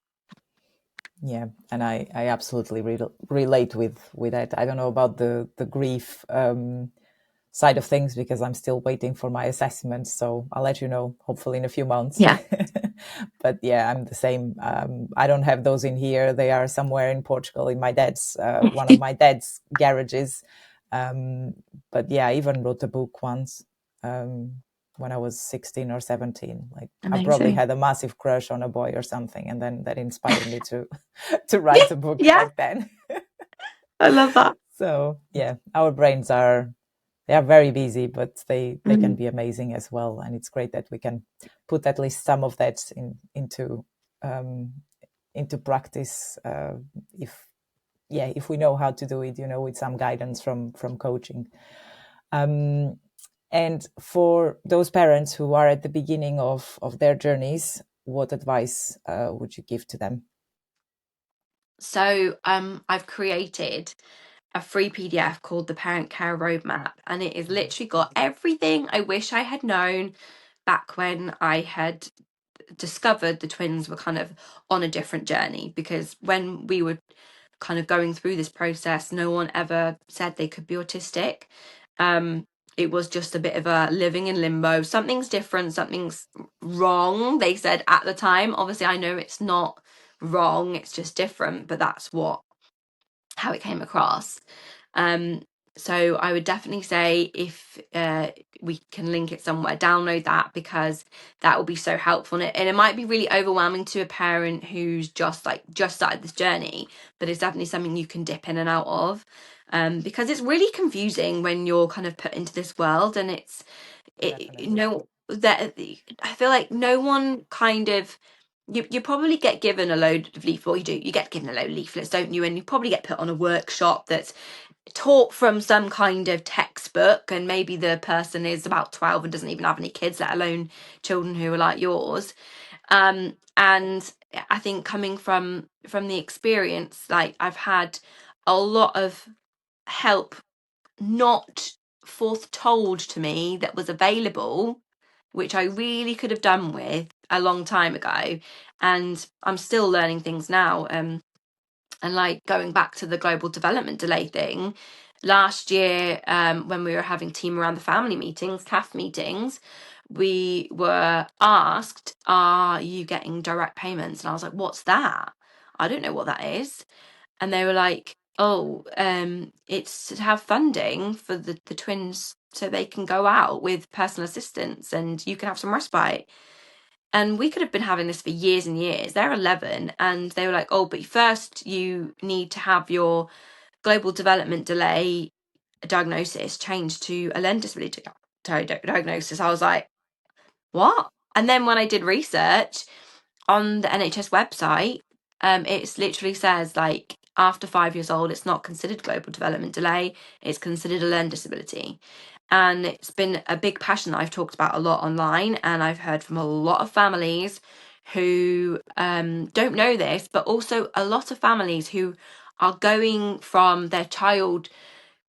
Yeah, and I absolutely relate with that. I don't know about the grief side of things, because I'm still waiting for my assessment. So I'll let you know, hopefully in a few months. Yeah. But yeah, I'm the same. I don't have those in here. They are somewhere in Portugal in my dad's, one of my dad's garages. But yeah, I even wrote a book once. When I was 16 or 17, like Amazing. I probably had a massive crush on a boy or something, and then that inspired me to write a book back then. I love that. So yeah, our brains are very busy, but they can be amazing as well. And it's great that we can put at least some of that into practice, if we know how to do it, with some guidance from coaching. And for those parents who are at the beginning of their journeys, what advice would you give to them? So I've created a free PDF called the Parent Care Roadmap, and it is literally got everything I wish I had known back when I had discovered the twins were kind of on a different journey. Because when we were kind of going through this process, no one ever said they could be autistic. It was just a bit of a living in limbo. Something's different, something's wrong, they said at the time. Obviously, I know it's not wrong, it's just different, but that's how it came across. So I would definitely say, if we can link it somewhere, download that, because that will be so helpful. And it might be really overwhelming to a parent who's just started this journey, but it's definitely something you can dip in and out of, because it's really confusing when you're kind of put into this world. And that I feel like no one kind of, you probably get given a load of leaflets, or you get given a load of leaflets, don't you? And you probably get put on a workshop that's taught from some kind of textbook, and maybe the person is about 12 and doesn't even have any kids, let alone children who are like yours. And I think, coming from the experience, like, I've had a lot of help not foretold to me that was available, which I really could have done with a long time ago. And I'm still learning things now. And like, going back to the global development delay thing, last year, when we were having team around the family meetings, CAF meetings, we were asked, are you getting direct payments? And I was like, what's that? I don't know what that is. And they were like, oh, it's to have funding for the twins, so they can go out with personal assistance and you can have some respite. And we could have been having this for years and years. They're 11, and they were like, oh, but first you need to have your global development delay diagnosis changed to a learning disability diagnosis. I was like, what? And then when I did research on the NHS website, it literally says, like, after 5 years old, it's not considered global development delay, it's considered a learning disability. And it's been a big passion that I've talked about a lot online, and I've heard from a lot of families who don't know this, but also a lot of families who are going from their child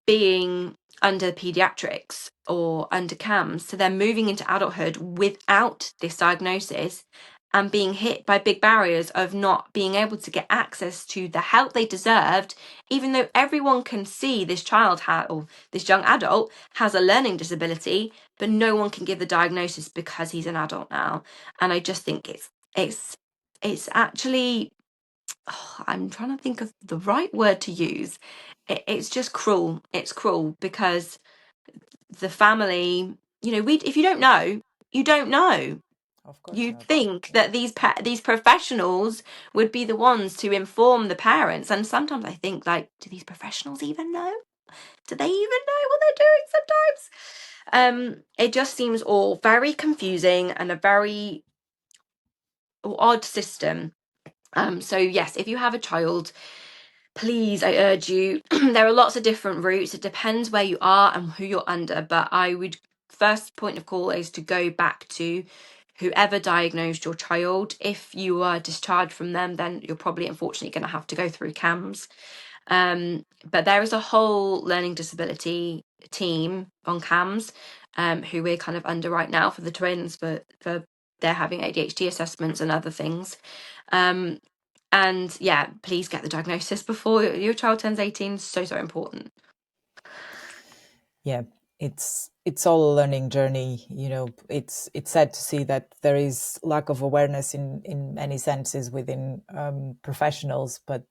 being under pediatrics or under CAMS, so they're moving into adulthood without this diagnosis, and being hit by big barriers of not being able to get access to the help they deserved, even though everyone can see this child or this young adult has a learning disability, but no one can give the diagnosis because he's an adult now. And I just think it's actually, I'm trying to think of the right word to use. It's just cruel. It's cruel, because the family, if you don't know, you don't know. Of course You'd not. think that these professionals would be the ones to inform the parents. And sometimes I think, like, do these professionals even know? Do they even know what they're doing sometimes? It just seems all very confusing and a very odd system. So yes, if you have a child, please, I urge you, there are lots of different routes. It depends where you are and who you're under, but I would, first point of call is to go back to whoever diagnosed your child. If you are discharged from them, then you're probably, unfortunately, going to have to go through CAMS. But there is a whole learning disability team on CAMS, who we're kind of under right now for the twins, for they're having ADHD assessments and other things. And yeah, please get the diagnosis before your child turns 18. So important. Yeah, it's all a learning journey. It's sad to see that there is lack of awareness in many senses within professionals, but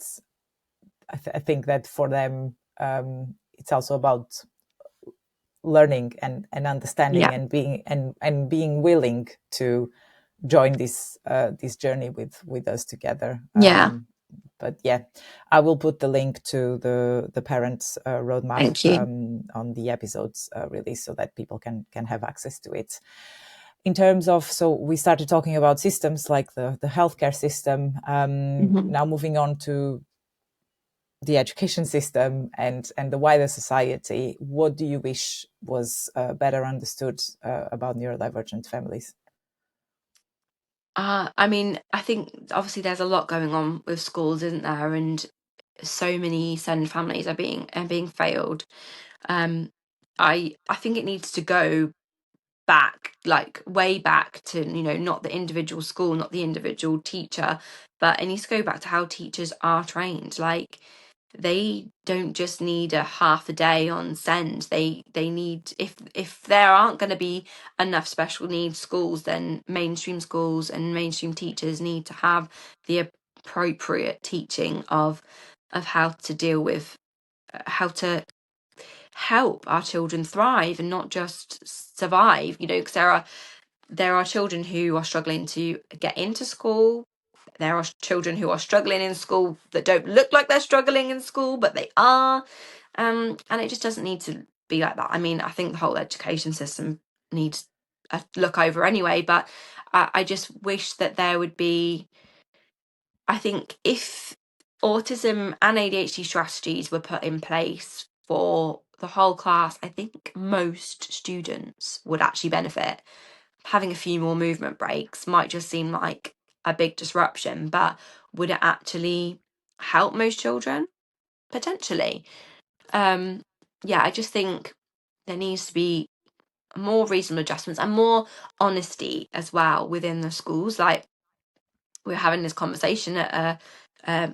I think that for them, it's also about learning and understanding, Yeah. and being willing to join this journey with us together. Yeah. But yeah, I will put the link to the parents roadmap Thank you. on the episodes release so that people can have access to it. In terms of, so we started talking about systems like the healthcare system. Now moving on to the education system and the wider society, what do you wish was better understood about neurodivergent families? I mean, I think obviously there's a lot going on with schools, isn't there? And so many SEND families are being failed. I think it needs to go back, like way back to, not the individual school, not the individual teacher, but it needs to go back to how teachers are trained. Like, they don't just need a half a day on send. They need, if there aren't going to be enough special needs schools, then mainstream schools and mainstream teachers need to have the appropriate teaching of how to deal with, how to help our children thrive and not just survive, because there are children who are struggling to get into school. There are children who are struggling in school that don't look like they're struggling in school, but they are. And it just doesn't need to be like that. I mean, I think the whole education system needs a look over anyway, but I just wish that there would be, I think if autism and ADHD strategies were put in place for the whole class, I think most students would actually benefit. Having a few more movement breaks might just seem like a big disruption, but would it actually help most children? Potentially. Yeah, I just think there needs to be more reasonable adjustments and more honesty as well within the schools. Like, we were having this conversation at a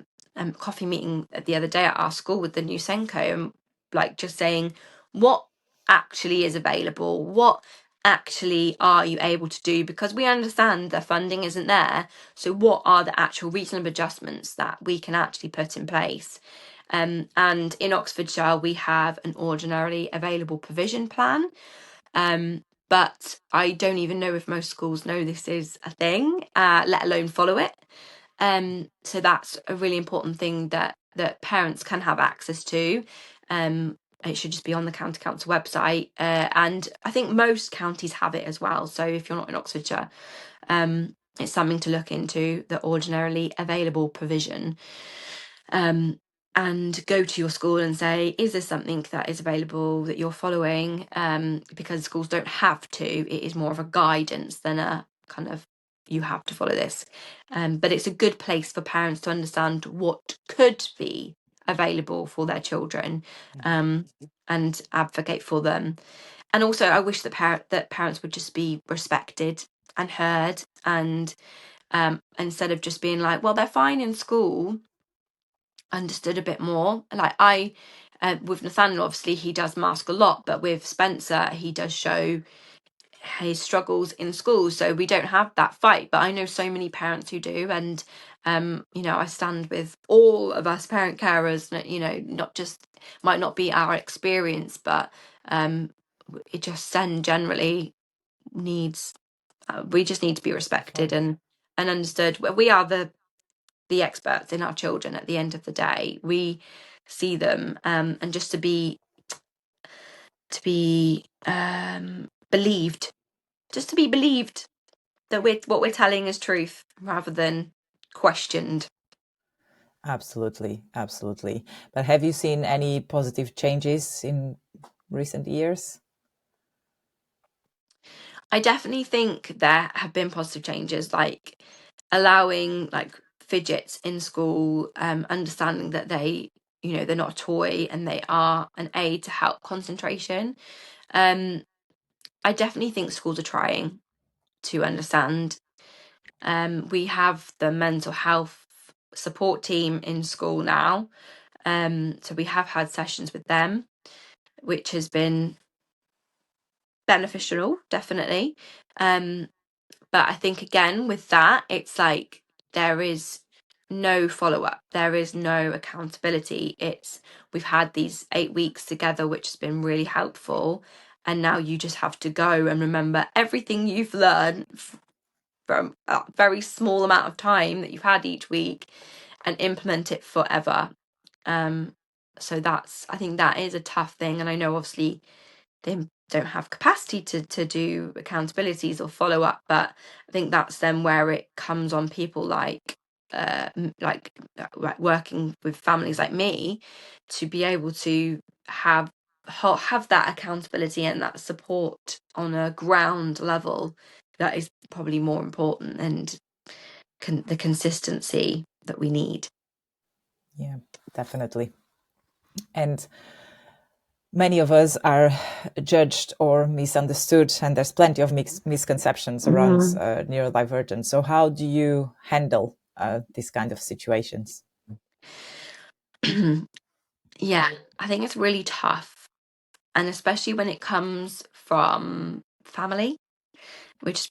coffee meeting the other day at our school with the new Senko, and like just saying what actually is available, what actually are you able to do, because we understand the funding isn't there. So what are the actual reasonable adjustments that we can actually put in place? And in Oxfordshire we have an ordinarily available provision plan. But I don't even know if most schools know this is a thing, let alone follow it. So that's a really important thing that parents can have access to. It should just be on the county council website, and I think most counties have it as well. So if you're not in Oxfordshire, it's something to look into, the ordinarily available provision. And go to your school and say, is there something that is available that you're following? Because schools don't have to. It is more of a guidance than a kind of, you have to follow this. But it's a good place for parents to understand what could be available for their children, and advocate for them. And also, I wish that parents would just be respected and heard, and instead of just being like, well, they're fine in school, understood a bit more. Like, with Nathaniel, obviously he does mask a lot, but with Spencer he does show his struggles in school, so we don't have that fight. But I know so many parents who do, and I stand with all of us parent carers, not just, might not be our experience, but it just send generally needs, we just need to be respected and understood. We are the experts in our children at the end of the day. We see them, and just to be believed, just to be believed that what we're telling is truth rather than questioned. Absolutely, absolutely. But have you seen any positive changes in recent years? I definitely think there have been positive changes, like allowing like fidgets in school, understanding that they're not a toy and they are an aid to help concentration. I definitely think schools are trying to understand. We have the mental health support team in school now. So we have had sessions with them, which has been beneficial, definitely. But I think, again, with that, it's like there is no follow-up. There is no accountability. We've had these 8 weeks together, which has been really helpful. And now you just have to go and remember everything you've learned from a very small amount of time that you've had each week, and implement it forever. So I think that is a tough thing, and I know obviously they don't have capacity to do accountabilities or follow up, but I think that's then where it comes on people like working with families like me to be able to have that accountability and that support on a ground level. That is probably more important, and the consistency that we need. Yeah, definitely. And many of us are judged or misunderstood, and there's plenty of misconceptions around neurodivergence. So how do you handle these kind of situations? Yeah, I think it's really tough, and especially when it comes from family, which,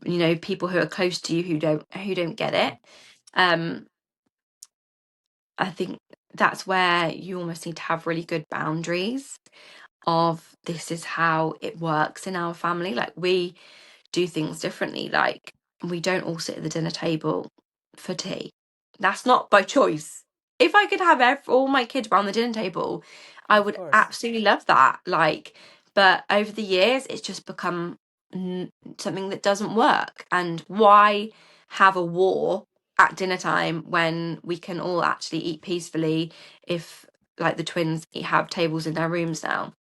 you know, people who are close to you who don't get it. I think that's where you almost need to have really good boundaries of, this is how it works in our family. Like, we do things differently. Like, we don't all sit at the dinner table for tea. That's not by choice. If I could have all my kids around the dinner table, I would absolutely love that. Like, but over the years, it's just become something that doesn't work. And why have a war at dinner time when we can all actually eat peacefully if, like, the twins have tables in their rooms now?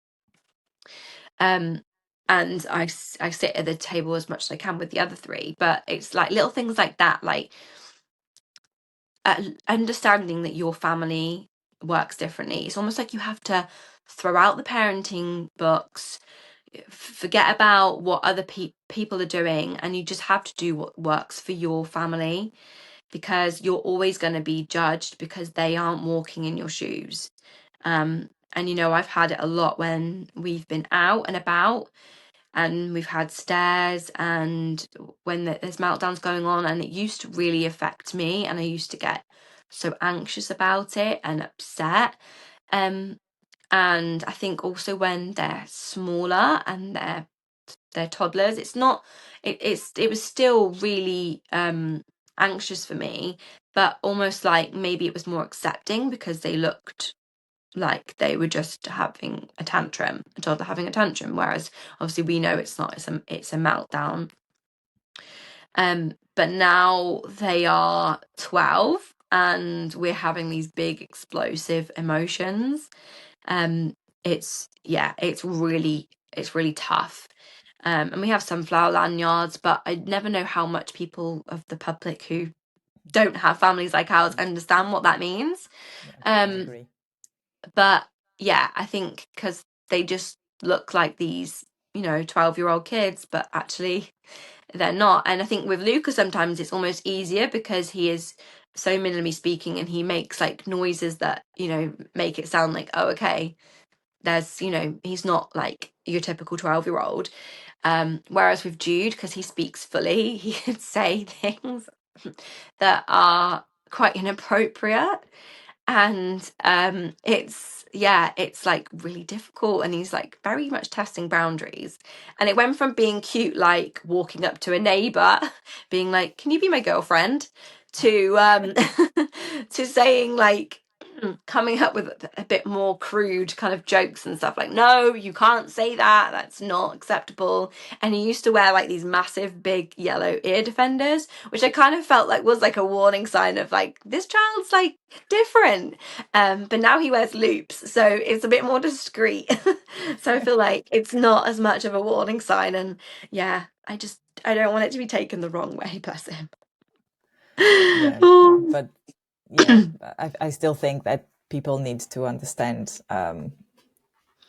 And I sit at the table as much as I can with the other three, but it's like little things like that, like understanding that your family works differently. It's almost like you have to throw out the parenting books, forget about what other people are doing, and you just have to do what works for your family, because you're always going to be judged because they aren't walking in your shoes. And, you know, I've had it a lot when we've been out and about and we've had stares, and when there's meltdowns going on, and it used to really affect me, and I used to get so anxious about it and upset. And I think also when they're smaller and they're toddlers, it's not it was still really anxious for me, but almost like maybe it was more accepting because they looked like they were just having a tantrum, a toddler having a tantrum, whereas obviously we know it's not, it's a meltdown. But now they are 12 and we're having these big explosive emotions. It's really tough. And we have sunflower lanyards, but I never know how much people of the public who don't have families like ours understand what that means. I agree. But yeah, I think because they just look like these, you know, 12-year-old kids, but actually they're not. And I think with Luca sometimes it's almost easier because he is so minimally speaking, and he makes like noises that, you know, make it sound like, oh, okay, there's, you know, he's not like your typical 12-year-old. Whereas with Jude, because he speaks fully, he could say things that are quite inappropriate. And it's like really difficult, and he's like very much testing boundaries. And it went from being cute, like walking up to a neighbor being like, can you be my girlfriend, to to saying, like, coming up with a bit more crude kind of jokes and stuff, like, no, you can't say that, that's not acceptable. And he used to wear like these massive big yellow ear defenders, which I kind of felt like was like a warning sign of like, this child's like different. But now he wears loops, so it's a bit more discreet. So I feel like it's not as much of a warning sign. And yeah, I don't want it to be taken the wrong way, bless him. Yeah, but yeah, I still think that people need to understand,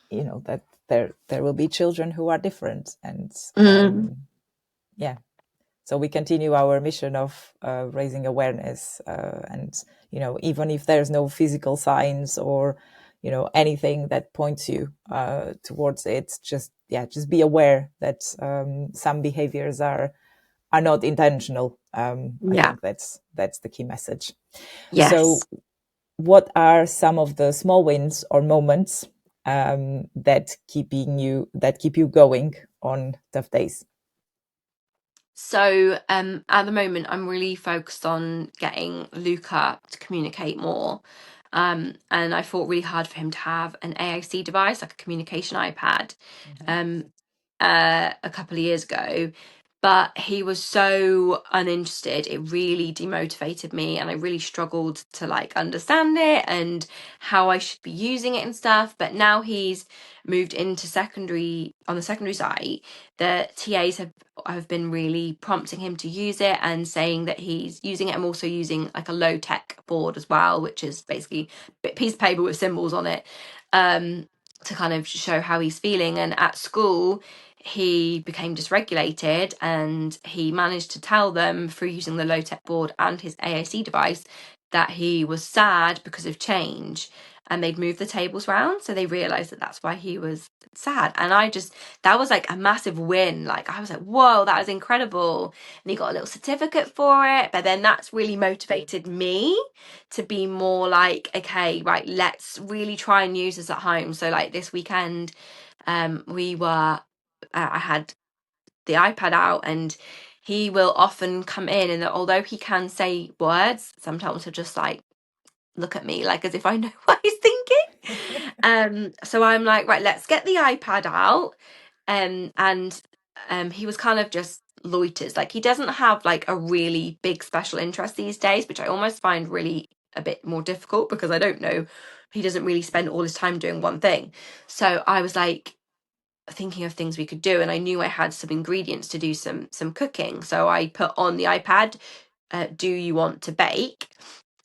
you know, that there will be children who are different, and yeah, so we continue our mission of raising awareness, and, you know, even if there's no physical signs or, you know, anything that points you towards it, just be aware that some behaviors are not intentional. I think that's the key message. Yes. So what are some of the small wins or moments that keep you going on tough days? So at the moment, I'm really focused on getting Luca to communicate more. And I fought really hard for him to have an AAC device, like a communication iPad, a couple of years ago. But he was so uninterested, it really demotivated me, and I really struggled to like understand it and how I should be using it and stuff. But now he's moved into on the secondary side, the TAs have been really prompting him to use it and saying that he's using it. I'm also using like a low tech board as well, which is basically a piece of paper with symbols on it, to kind of show how he's feeling. And at school, he became dysregulated, and he managed to tell them through using the low tech board and his AAC device that he was sad because of change, and they'd moved the tables round, so they realized that that's why he was sad. And that was like a massive win. Like I was like, whoa, that was incredible. And he got a little certificate for it. But then that's really motivated me to be more like, okay, right, let's really try and use this at home. So like this weekend, I had the iPad out, and he will often come in, and although he can say words, sometimes he'll just like look at me like as if I know what he's thinking. So I'm like, right, let's get the iPad out. And he was kind of just loiters. Like he doesn't have like a really big special interest these days, which I almost find really a bit more difficult, because I don't know, he doesn't really spend all his time doing one thing. So I was like thinking of things we could do, and I knew I had some ingredients to do some cooking. So I put on the iPad, do you want to bake?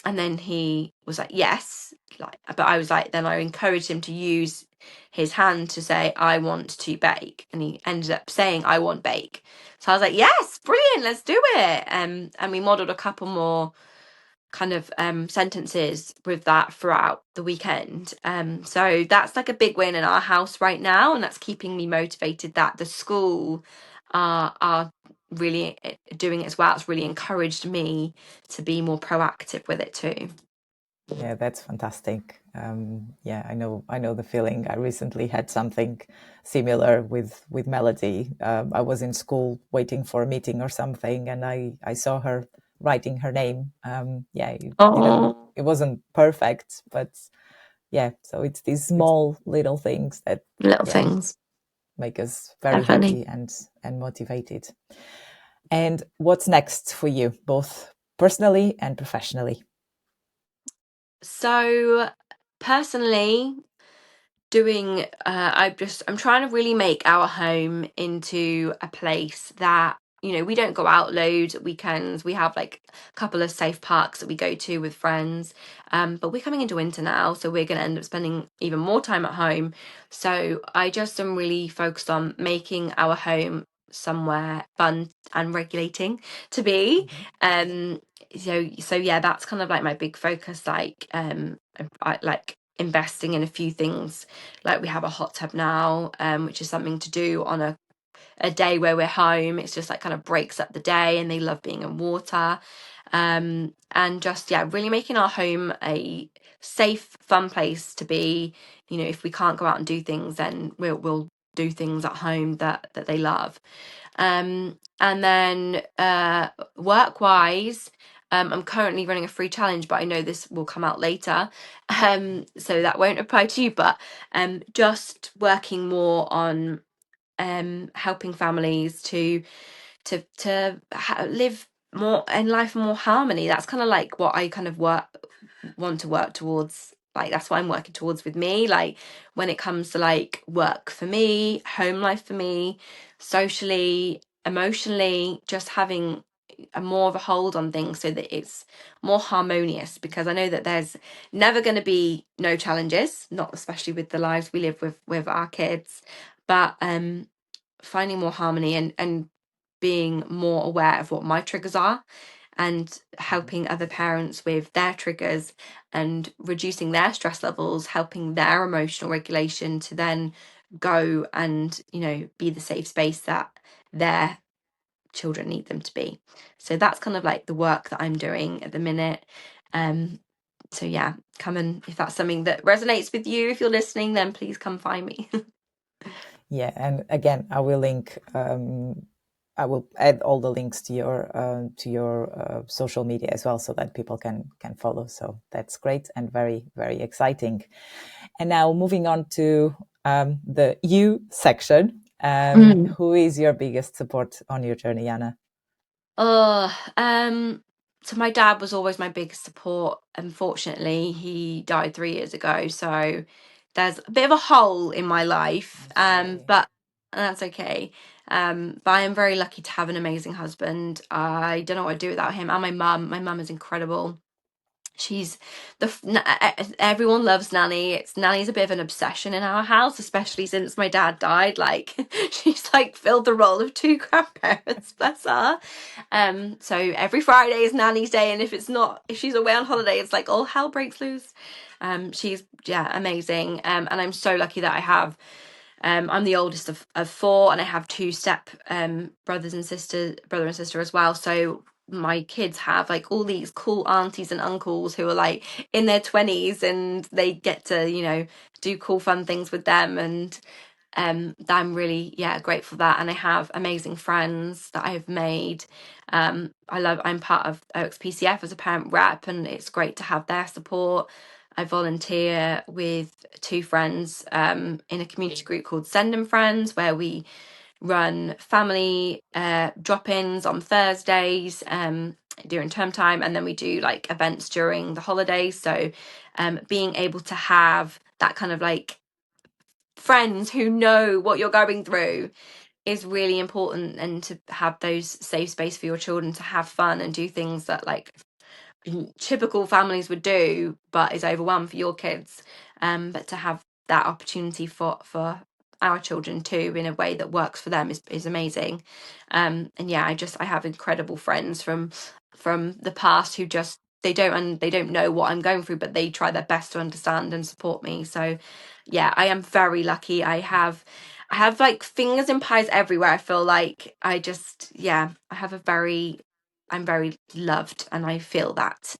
And then he was like, yes. But I was like, then I encouraged him to use his hand to say, I want to bake. And he ended up saying, I want bake. So I was like, yes, brilliant, let's do it. And we modeled a couple more kind of sentences with that throughout the weekend. So that's like a big win in our house right now, and that's keeping me motivated that the school are really doing it as well. It's really encouraged me to be more proactive with it too. Yeah, that's fantastic. Yeah, I know the feeling. I recently had something similar with Melody. I was in school waiting for a meeting or something, and I saw her writing her name. Yeah, it wasn't perfect, but yeah. So it's these small little things that Little things make us very definitely happy and motivated. And what's next for you, both personally and professionally? So personally, I'm trying to really make our home into a place that, we don't go out loads at weekends. We have like a couple of safe parks that we go to with friends, but we're coming into winter now, so we're going to end up spending even more time at home. So I just am really focused on making our home somewhere fun and regulating to be. So yeah, that's kind of like my big focus. Like I like investing in a few things. Like we have a hot tub now, which is something to do on a day where we're home. It's just like kind of breaks up the day, and they love being in water. And just really making our home a safe, fun place to be. If we can't go out and do things, then we'll do things at home that they love. And then work wise, I'm currently running a free challenge, but I know this will come out later, so that won't apply to you. But just working more on helping families to live more in life, more harmony. That's kind of like what I kind of want to work towards. Like that's what I'm working towards with me. Like when it comes to like work for me, home life for me, socially, emotionally, just having a more of a hold on things so that it's more harmonious, because I know that there's never going to be no challenges, not especially with the lives we live with our kids, but finding more harmony and being more aware of what my triggers are, and helping other parents with their triggers and reducing their stress levels, helping their emotional regulation to then go and be the safe space that their children need them to be. So that's kind of like the work that I'm doing at the minute. So yeah, come and if that's something that resonates with you, if you're listening, then please come find me. Yeah, and again, I will link I will add all the links to your social media as well, so that people can follow. So that's great and very, very exciting. And now moving on to the you section. Who is your biggest support on your journey, Ana? So my dad was always my biggest support. Unfortunately, he died 3 years ago. So there's a bit of a hole in my life. But that's okay. But I am very lucky to have an amazing husband. I don't know what I'd do without him. And my mum. My mum is incredible. She's everyone loves Nanny. Nanny's a bit of an obsession in our house, especially since my dad died. Like she's like filled the role of two grandparents, bless her. So every Friday is Nanny's day, and if she's away on holiday, it's like all hell breaks loose. She's amazing. And I'm so lucky that I have I'm the oldest of four, and I have two step brother and sister as well. So my kids have like all these cool aunties and uncles who are like in their 20s, and they get to do cool fun things with them, and I'm really grateful for that. And I have amazing friends that I've made. I'm part of OXPCF as a parent rep, and it's great to have their support. I volunteer with two friends in a community group called Send 'em Friends, where we run family drop-ins on Thursdays during term time, and then we do like events during the holidays. So being able to have that kind of like friends who know what you're going through is really important, and to have those safe space for your children to have fun and do things that like typical families would do but is overwhelmed for your kids, but to have that opportunity for our children too in a way that works for them is amazing. And I have incredible friends from the past who just they don't know what I'm going through, but they try their best to understand and support me. So I am very lucky. I have like fingers in pies everywhere. I feel like I'm very loved, and I feel that.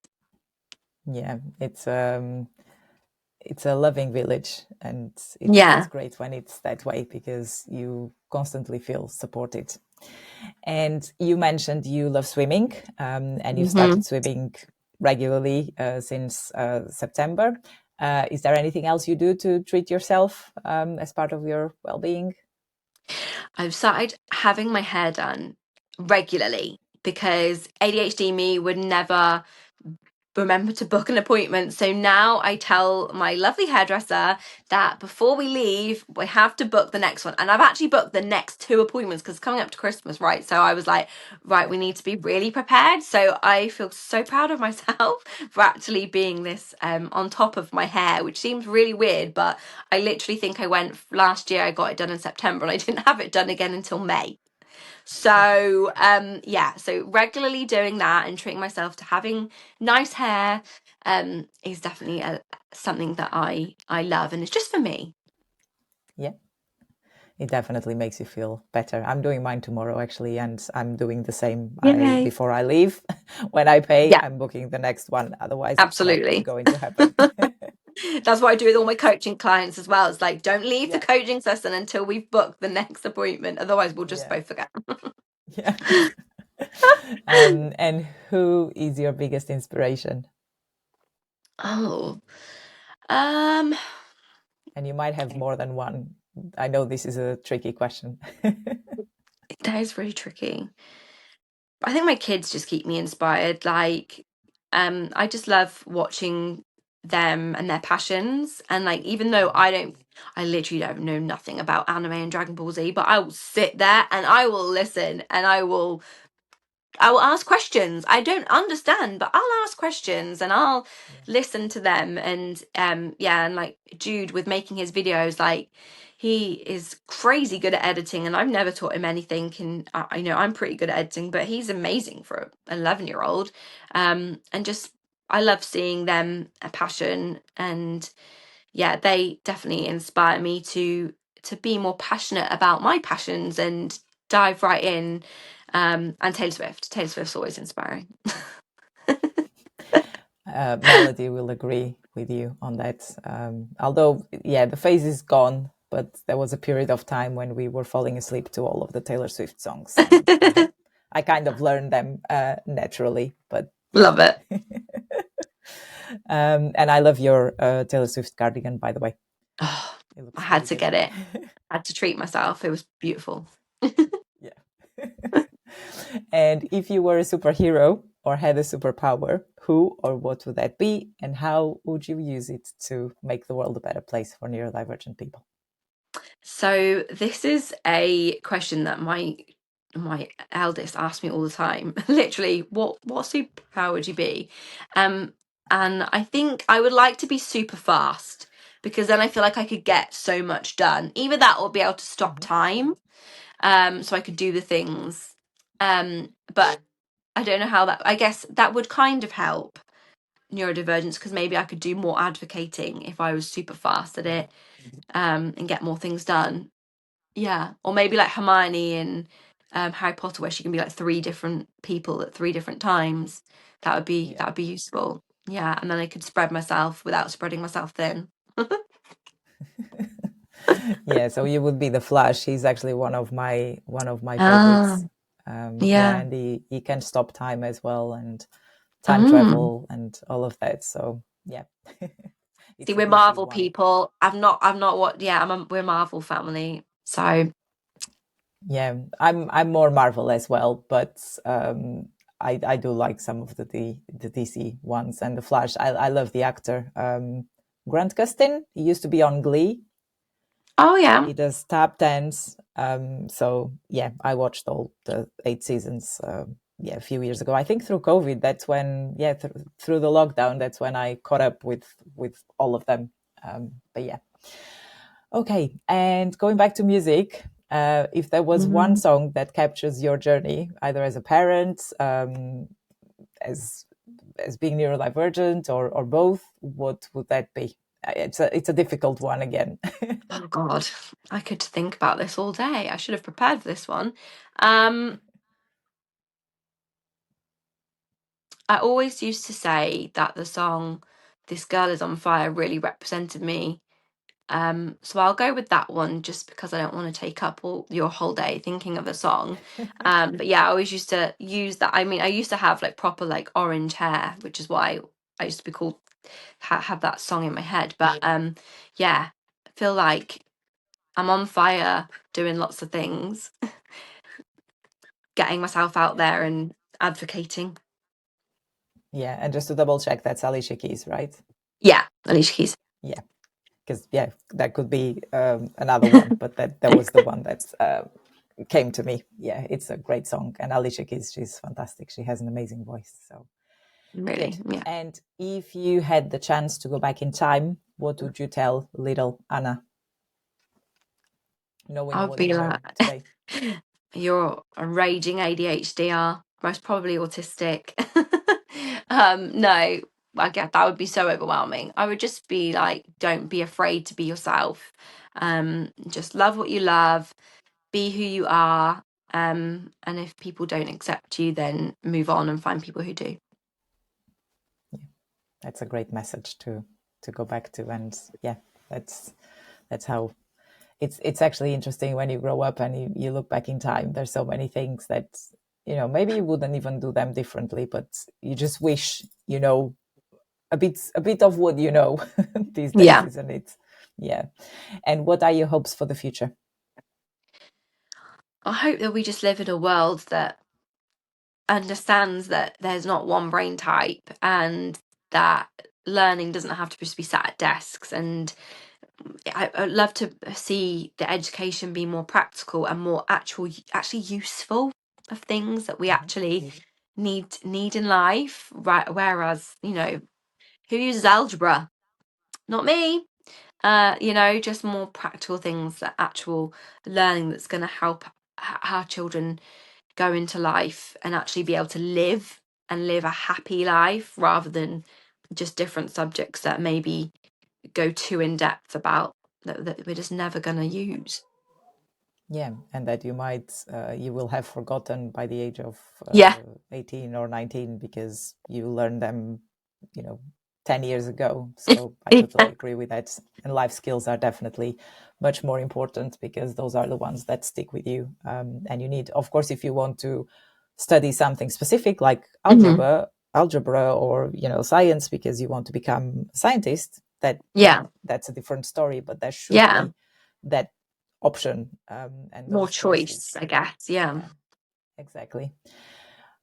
Yeah, it's a loving village, and it's great when it's that way, because you constantly feel supported. And you mentioned you love swimming, and you started swimming regularly since September. Is there anything else you do to treat yourself as part of your well-being? I've started having my hair done regularly, because ADHD me would never remember to book an appointment. So now I tell my lovely hairdresser that before we leave, we have to book the next one. And I've actually booked the next two appointments because coming up to Christmas, right? So I was like, right, we need to be really prepared. So I feel so proud of myself for actually being this on top of my hair, which seems really weird, but I literally think I went last year, I got it done in September, and I didn't have it done again until May. So so regularly doing that and treating myself to having nice hair is definitely something that I love, and it's just for me. Yeah, it definitely makes you feel better. I'm doing mine tomorrow actually, and I'm doing the same. Before I leave, when I pay, I'm booking the next one. Otherwise, absolutely, it's not going to happen. That's what I do with all my coaching clients as well. It's like, don't leave the coaching session until we've booked the next appointment. Otherwise, we'll just both forget. Yeah. And who is your biggest inspiration? Oh, and you might have more than one. I know this is a tricky question. That is really tricky. I think my kids just keep me inspired. Like, I just love watching them and their passions. And like, even though I literally don't know nothing about anime and Dragon Ball Z, but I will sit there and I will listen, and I will ask questions. I don't understand, but I'll ask questions and I'll listen to them. And and like Jude with making his videos, like he is crazy good at editing, and I've never taught him anything. And I know I'm pretty good at editing, but he's amazing for an 11-year-old. And just I love seeing them a passion, and they definitely inspire me to be more passionate about my passions and dive right in. And Taylor Swift's always inspiring. Melody will agree with you on that. Although, the phase is gone but there was a period of time when we were falling asleep to all of the Taylor Swift songs. And I kind of learned them naturally, but yeah. Love it. And I love your Taylor Swift cardigan, by the way. Oh, It looks I had really to good. get it. I had to treat myself. It was beautiful. Yeah. And if you were a superhero or had a superpower, who or what would that be? And how would you use it to make the world a better place for neurodivergent people? So this is a question that my eldest asks me all the time. Literally, what superpower would you be? And I think I would like to be super fast, because then I feel like I could get so much done. Either that or be able to stop time, so I could do the things. But I don't know how that. I guess that would kind of help neurodivergence, because maybe I could do more advocating if I was super fast at it, and get more things done. Yeah, or maybe like Hermione in Harry Potter, where she can be like 3 different people at 3 different times. That would be useful. Yeah, and then I could spread myself without spreading myself thin. Yeah, so you would be the Flash. He's actually one of my favorites. Yeah. And he can stop time as well, and time travel and all of that. So yeah. See, we're Marvel people. I'm not what. Yeah, we're a Marvel family. So yeah, I'm more Marvel as well, but I do like some of the DC ones, and the Flash. I love the actor Grant Gustin. He used to be on Glee. oh yeah, He does tap dance. So yeah, I watched all the 8 seasons. A few years ago. I think through COVID. That's when through the lockdown. That's when I caught up with all of them. But yeah. Okay, and going back to music, if there was one song that captures your journey, either as a parent, as being neurodivergent, or both, what would that be? It's a difficult one again. oh God, I could think about this all day. I should have prepared for this one. I always used to say that the song "This Girl Is on Fire" really represented me. So I'll go with that one, just because I don't want to take up all your whole day thinking of a song. But yeah, I always used to use that. I mean, I used to have like proper like orange hair, which is why I used to be called have that song in my head. But yeah, I feel like I'm on fire doing lots of things, getting myself out there and advocating. Yeah, and just to double check, that's Alicia Keys, right? Yeah, Alicia Keys. Yeah, because that could be another one, but that was the one that came to me. Yeah, it's a great song, and Alicia Keys, she's fantastic. She has an amazing voice. So Really, good. yeah. And if you had the chance to go back in time, what would you tell little Anna, knowing I would what be you know like, today? you're a raging ADHDR, most probably autistic. No, I get that would be so overwhelming. I would just be like, don't be afraid to be yourself. Just love what you love, be who you are. And if people don't accept you, then move on and find people who do. Yeah, that's a great message to go back to, and yeah, that's how it's actually interesting when you grow up and you look back in time. There's so many things that maybe you wouldn't even do them differently, but you just wish a bit of what these days, Yeah. isn't it? Yeah. And what are your hopes for the future? I hope that we just live in a world that understands that there's not one brain type, and that learning doesn't have to just be sat at desks. And I'd love to see the education be more practical and more actually useful, of things that we actually need in life, right? Whereas, who uses algebra? Not me. Just more practical things, that actual learning that's going to help our children go into life and actually be able to live a happy life, rather than just different subjects that maybe go too in depth about, that we're just never going to use. Yeah, and that you will have forgotten by the age of Yeah. 18 or 19, because you learned them 10 years ago. So I totally agree with that. And life skills are definitely much more important, because those are the ones that stick with you. And you need, of course, if you want to study something specific like algebra or science, because you want to become a scientist, that's a different story. But there should be that option and more those choice choices. I guess. Yeah, exactly.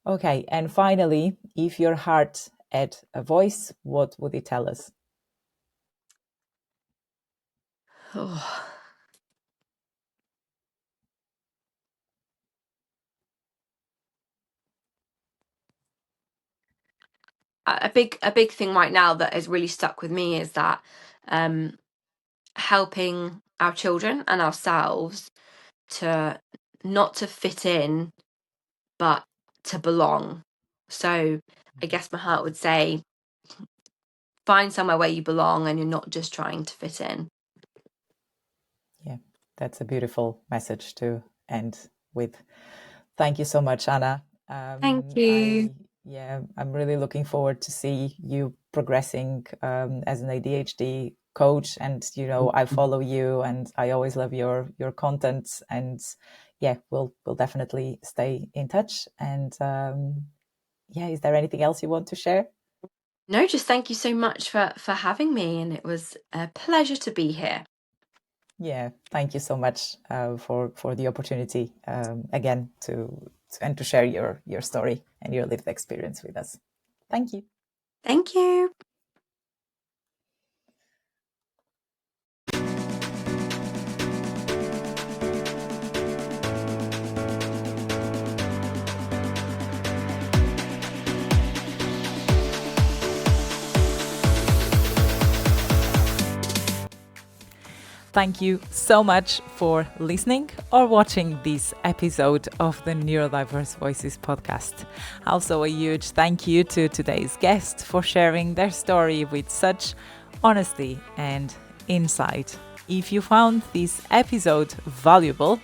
Okay, and finally, if your heart had a voice, what would it tell us? A big thing right now that has really stuck with me is that helping our children and ourselves to not to fit in, but to belong. So I guess my heart would say, find somewhere where you belong and you're not just trying to fit in. Yeah, that's a beautiful message to end with. Thank you so much, Ana. Thank you. I'm really looking forward to see you progressing as an ADHD coach. And I follow you, and I always love your content. And we'll definitely stay in touch. And is there anything else you want to share? No, just thank you so much for having me, and it was a pleasure to be here. Yeah, thank you so much for the opportunity again to share your story and your lived experience with us. Thank you. Thank you. Thank you so much for listening or watching this episode of the Neurodiverse Voices podcast. Also, a huge thank you to today's guest for sharing their story with such honesty and insight. If you found this episode valuable,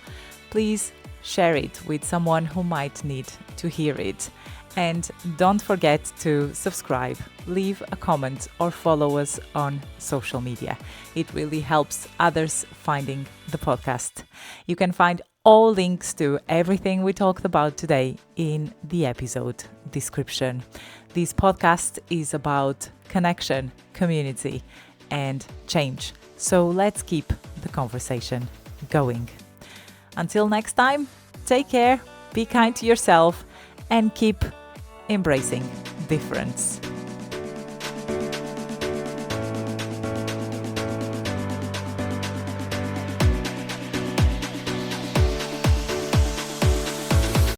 please share it with someone who might need to hear it. And don't forget to subscribe, leave a comment, or follow us on social media. It really helps others finding the podcast. You can find all links to everything we talked about today in the episode description. This podcast is about connection, community, and change. So let's keep the conversation going. Until next time, take care, be kind to yourself, and keep embracing difference.